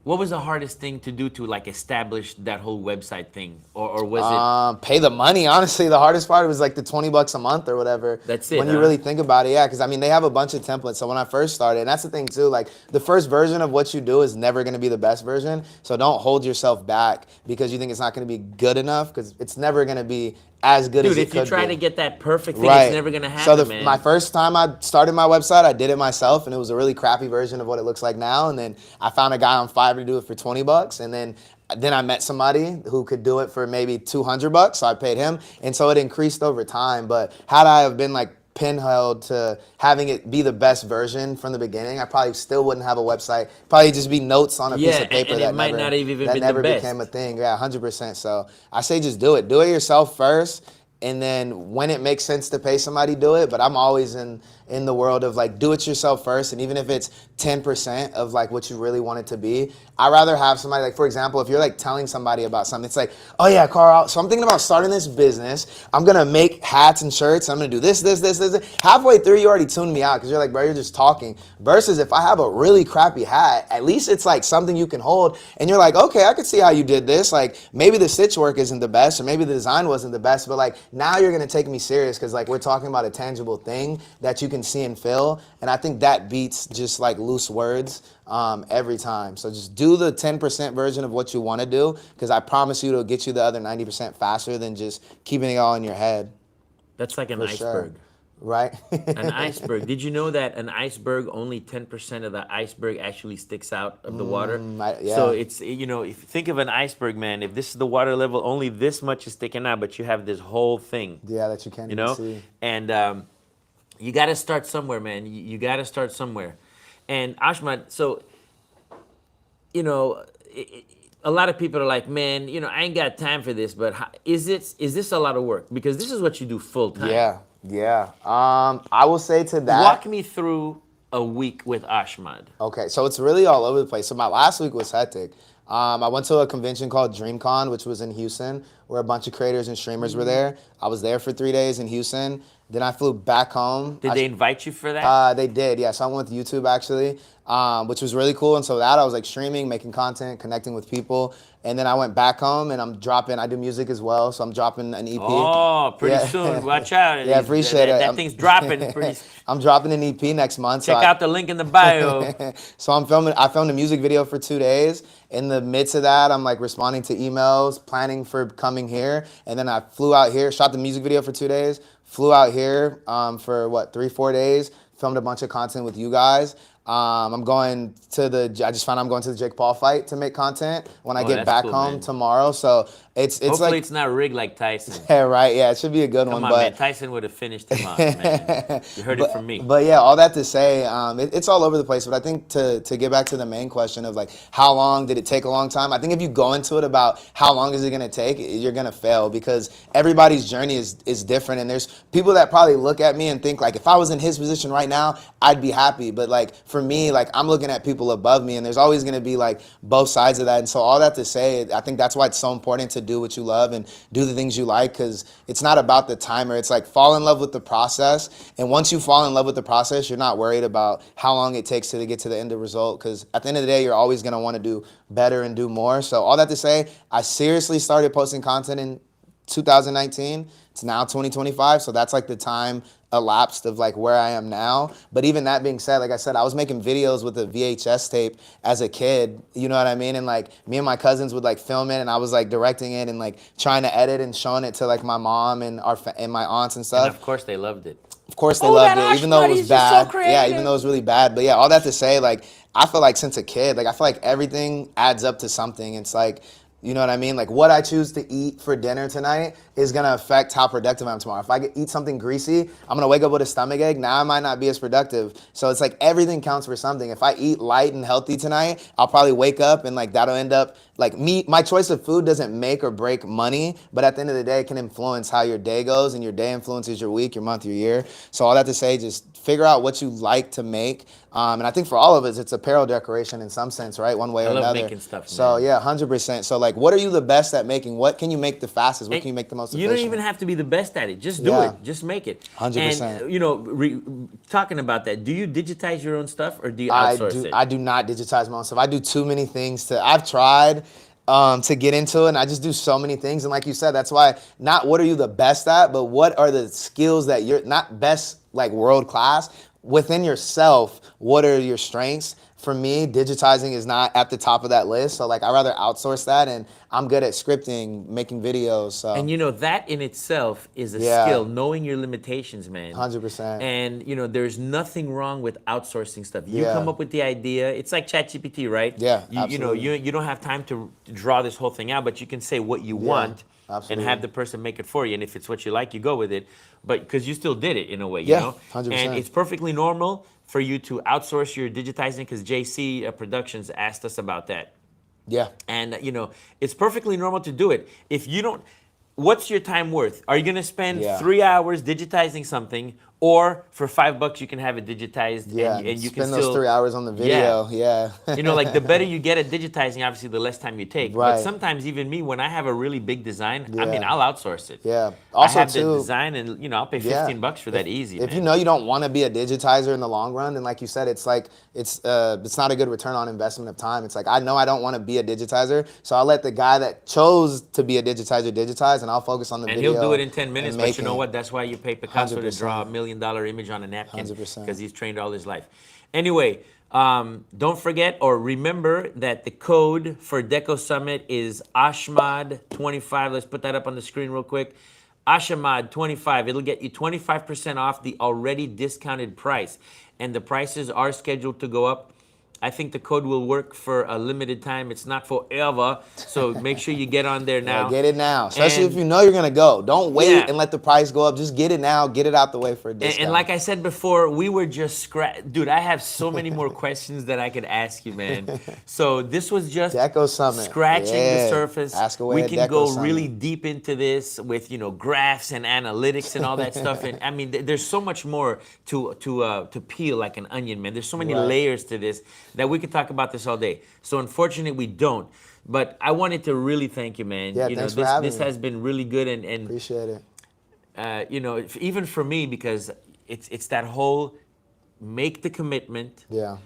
What was the hardest thing to do to like establish that whole website thing, or was Pay the money. Honestly, the hardest part was like the $20 a month or whatever. That's it, When you huh? really think about it, yeah. Because I mean, they have a bunch of templates. So when I first started, and that's the thing too. Like the first version of what you do is never going to be the best version. So don't hold yourself back because you think it's not going to be good enough. Because it's never going to be as good Dude, as it if you could try be. to get that perfect thing, Right. it's never gonna happen, So man. my first time I started my website, I did it myself, and it was a really crappy version of what it looks like now. And then I found a guy on Fiverr to do it for $20, and then I met somebody who could do it for maybe $200, so I paid him, and so it increased over time. But had I have been like pinheld to having it be the best version from the beginning, I probably still wouldn't have a website. Probably just be notes on a piece Yeah, of paper and that it might not have even that been the never best. became a thing. Yeah, 100%. So I say just do it. Do it yourself first. and then when it makes sense to pay somebody, do it. But I'm always in the world of like, do it yourself first. And even if it's 10% of like what you really want it to be, I'd rather have somebody, like, for example, if you're like telling somebody about something, it's like, oh yeah, Carl, so I'm thinking about starting this business. I'm gonna make hats and shirts. I'm gonna do this. Halfway through, you already tuned me out because you're like, bro, you're just talking. Versus if I have a really crappy hat, at least it's like something you can hold, and you're like, okay, I could see how you did this. Like maybe the stitch work isn't the best, or maybe the design wasn't the best, but like now you're gonna take me serious because like we're talking about a tangible thing that you can see and feel, and I think that beats just like loose words every time. So just do the 10% version of what you want to do, because I promise you it'll get you the other 90% faster than just keeping it all in your head. That's like an For iceberg. sure. Right? An iceberg. Did you know that an iceberg, only 10% of the iceberg actually sticks out of the water? Yeah. So it's, if you think of an iceberg, man, if this is the water level, only this much is sticking out, but you have this whole thing. Yeah, that you can't even see. And you got to start somewhere, man. You got to start somewhere. And Ashmad, so, a lot of people are like, man, I ain't got time for this, but is this a lot of work? Because this is what you do full time. Yeah. I will say to that. Walk me through a week with Ashmad. Okay, so it's really all over the place. So my last week was hectic. I went to a convention called DreamCon, which was in Houston, where a bunch of creators and streamers were there. I was there for 3 days in Houston. Then I flew back home. Did they invite you for that? They did, yeah. So I went with YouTube actually, which was really cool. And so that I was like streaming, making content, connecting with people. And then I went back home and I do music as well. So I'm dropping an EP. Oh, pretty soon. Watch out. Yeah, appreciate it. That thing's dropping pretty soon. I'm dropping an EP next month. Check out the link in the bio. So I filmed a music video for 2 days. In the midst of that, I'm like responding to emails, planning for coming here. And then I flew out here, shot the music video for 2 days, flew out here for 3-4 days, filmed a bunch of content with you guys. I just found out I'm going to the Jake Paul fight to make content when I get back home tomorrow. So it's Hopefully like, it's not rigged like Tyson. Yeah, right. Yeah, it should be a good Come one. on, But man. Tyson would have finished him off, man. You heard it from me. But yeah, all that to say, it's all over the place. But I think to get back to the main question of like, how long did it take? A long time. I think if you go into it about how long is it going to take, you're going to fail, because everybody's journey is different. And there's people that probably look at me and think like, if I was in his position right now, I'd be happy. But like for me, like I'm looking at people above me, and there's always going to be like both sides of that. And so all that to say, I think that's why it's so important to do what you love and do the things you like, because it's not about the timer. It's like fall in love with the process. And once you fall in love with the process, you're not worried about how long it takes to get to the end result, because at the end of the day, you're always going to want to do better and do more. So all that to say, I seriously started posting content in 2019. It's now 2025, so that's like the time elapsed of like where I am now. But even that being said, like I said, I was making videos with a VHS tape as a kid, you know what I mean? And like me and my cousins would like film it, and I was like directing it and like trying to edit and showing it to like my mom and my aunts and stuff. And of course they loved it. Of course they loved it, even though it was bad. So yeah, even though it was really bad. But yeah, all that to say, like I feel like since a kid, like I feel like everything adds up to something. It's like, you know what I mean? Like what I choose to eat for dinner tonight is gonna affect how productive I am tomorrow. If I eat something greasy, I'm gonna wake up with a stomach ache. Now I might not be as productive. So it's like everything counts for something. If I eat light and healthy tonight, I'll probably wake up and like that'll end up like my choice of food doesn't make or break money, but at the end of the day, it can influence how your day goes, and your day influences your week, your month, your year. So all that to say, just figure out what you like to make. And I think for all of us, it's apparel decoration in some sense, right? One way or another. I love making stuff, so man. yeah, 100%. So like, what are you the best at making? What can you make the fastest? What can you make the most efficient? You don't even have to be the best at it. Just do it. Just make it. 100%. And talking about that, do you digitize your own stuff or do you outsource it? I do not digitize my own stuff. I do too many things I've tried to get into it, and I just do so many things. And like you said, that's why not what are you the best at, but what are the skills that you're not best like world class within yourself. What are your strengths? For me, digitizing is not at the top of that list. So like I rather outsource that, and I'm good at scripting, making videos. So. And that in itself is a skill, knowing your limitations, man. 100%. And there's nothing wrong with outsourcing stuff. You come up with the idea. It's like ChatGPT, right? Yeah, absolutely. You don't have time to draw this whole thing out, but you can say what you want. Absolutely. And have the person make it for you. And if it's what you like, you go with it. But because you still did it in a way, you know? 100%. And it's perfectly normal for you to outsource your digitizing, because JC Productions asked us about that. Yeah. And, it's perfectly normal to do it. If you don't, what's your time worth? Are you gonna spend Yeah. 3 hours digitizing something, or for $5 you can have it digitized Yeah, and you spend can those still 3 hours on the video. Yeah. You know, like the better you get at digitizing, obviously the less time you take. But Right. sometimes even me, when I have a really big design, I mean, Yeah. I'll outsource it. Yeah. I Also, have the too, design, and you know, I'll pay yeah. $15 for that easy. If man. you know you don't want to be a digitizer in the long run, then like you said, it's like it's not a good return on investment of time. It's like I know I don't want to be a digitizer, so I'll let the guy that chose to be a digitizer digitize, and I'll focus on the and video. he'll do it in 10 minutes, but you know making what? That's why you pay Picasso to draw a 100%. $1 million image on a napkin, 100%. because he's trained all his life. Anyway, don't forget or remember that the code for Deco Summit is Ashmad25. Let's put that up on the screen real quick. Ashmad25. It'll get you 25% off the already discounted price. And the prices are scheduled to go up. I think the code will work for a limited time. It's not forever. So make sure you get on there now. Yeah, get it now, especially And- if you know you're gonna go. Don't wait Yeah. and let the price go up. Just get it now. Get it out the way for a discount. And like I said before, we were just dude, I have so many more questions that I could ask you, man. So this was just Deco Summit. scratching Yeah. the surface. Ask away We at can Deco go Summit. really deep into this with, you know, graphs and analytics and all that stuff. And I mean, there's so much more to peel like an onion, man. There's so many Right. layers to this that we could talk about this all day. So unfortunately, we don't. But I wanted to really thank you, man. Yeah, you know, thanks for having this me. has been really good, and Appreciate it. you know, even for me, because it's that whole make the commitment, Yeah.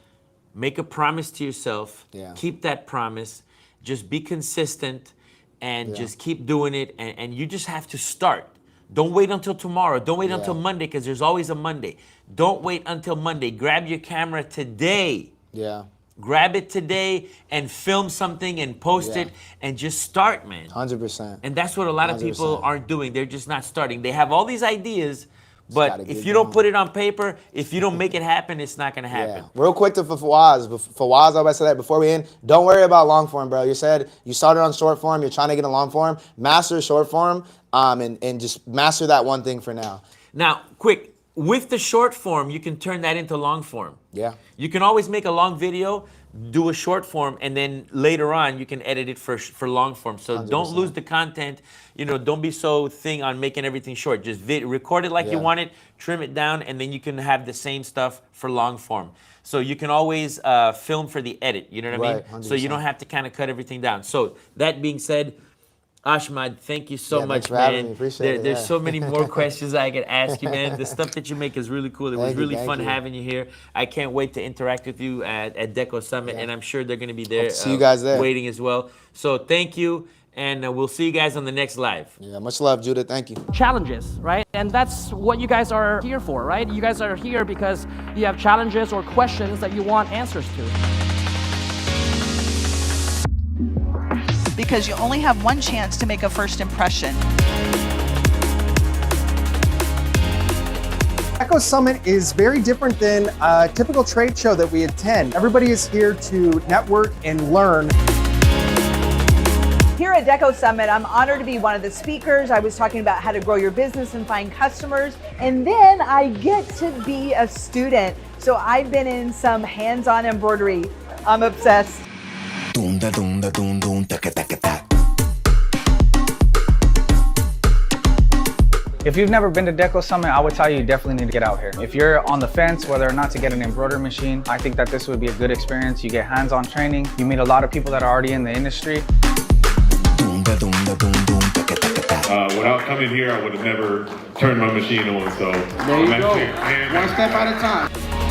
make a promise to yourself, Yeah. keep that promise, just be consistent, and Yeah. just keep doing it. And you just have to start. Don't wait until tomorrow. Don't wait until Yeah. Monday, because there's always a Monday. Don't wait until Monday. Grab your camera today. Yeah. Grab it today and film something and post Yeah. it and just start, man. 100%. And that's what a lot of people 100%. aren't doing. They're just not starting. They have all these ideas, gotta but get if you don't going. put it on paper, if you don't make it happen, it's not gonna happen. Yeah. Real quick to Fawaz. Fawaz, I about to say that before we end. Don't worry about long form, bro. You said you started on short form. You're trying to get a long form. Master short form, and just master that one thing for now. Now, quick, with the short form, you can turn that into long form. Yeah. You can always make a long video, do a short form, and then later on you can edit it for long form. So don't 100%. lose the content. You know, don't be so on making everything short. Just record it like you Yeah. want it, trim it down, and then you can have the same stuff for long form. So you can always film for the edit. You know what I mean? Right, So you don't 100%. have to kind of cut everything down. So that being said, Ashmad, thank you so Yeah, much, thanks for having man. me. Appreciate it, There's yeah. so many more questions I could ask you, man. The stuff that you make is really cool. It was Thank you, really thank fun you. having you here. I can't wait to interact with you at Deco Summit, Yeah. and I'm sure they're going to be there, Hope to see you guys there. waiting as well. So thank you, and we'll see you guys on the next live. Yeah. Much love, Judith. Thank you. Challenges, right? And that's what you guys are here for, right? You guys are here because you have challenges or questions that you want answers to. Because you only have one chance to make a first impression. Deco Summit is very different than a typical trade show that we attend. Everybody is here to network and learn. Here at Deco Summit, I'm honored to be one of the speakers. I was talking about how to grow your business and find customers, and then I get to be a student. So I've been in some hands-on embroidery. I'm obsessed. Dunda dunda dun dun taka taka tak. If you've never been to Deco Summit, I would tell you definitely need to get out here. If you're on the fence whether or not to get an embroidery machine, I think that this would be a good experience. You get hands-on training, you meet a lot of people that are already in the industry. Dunda dunda dun dun taka taka tak. Without coming here, I would have never turned my machine on. So There you go. One step at a time.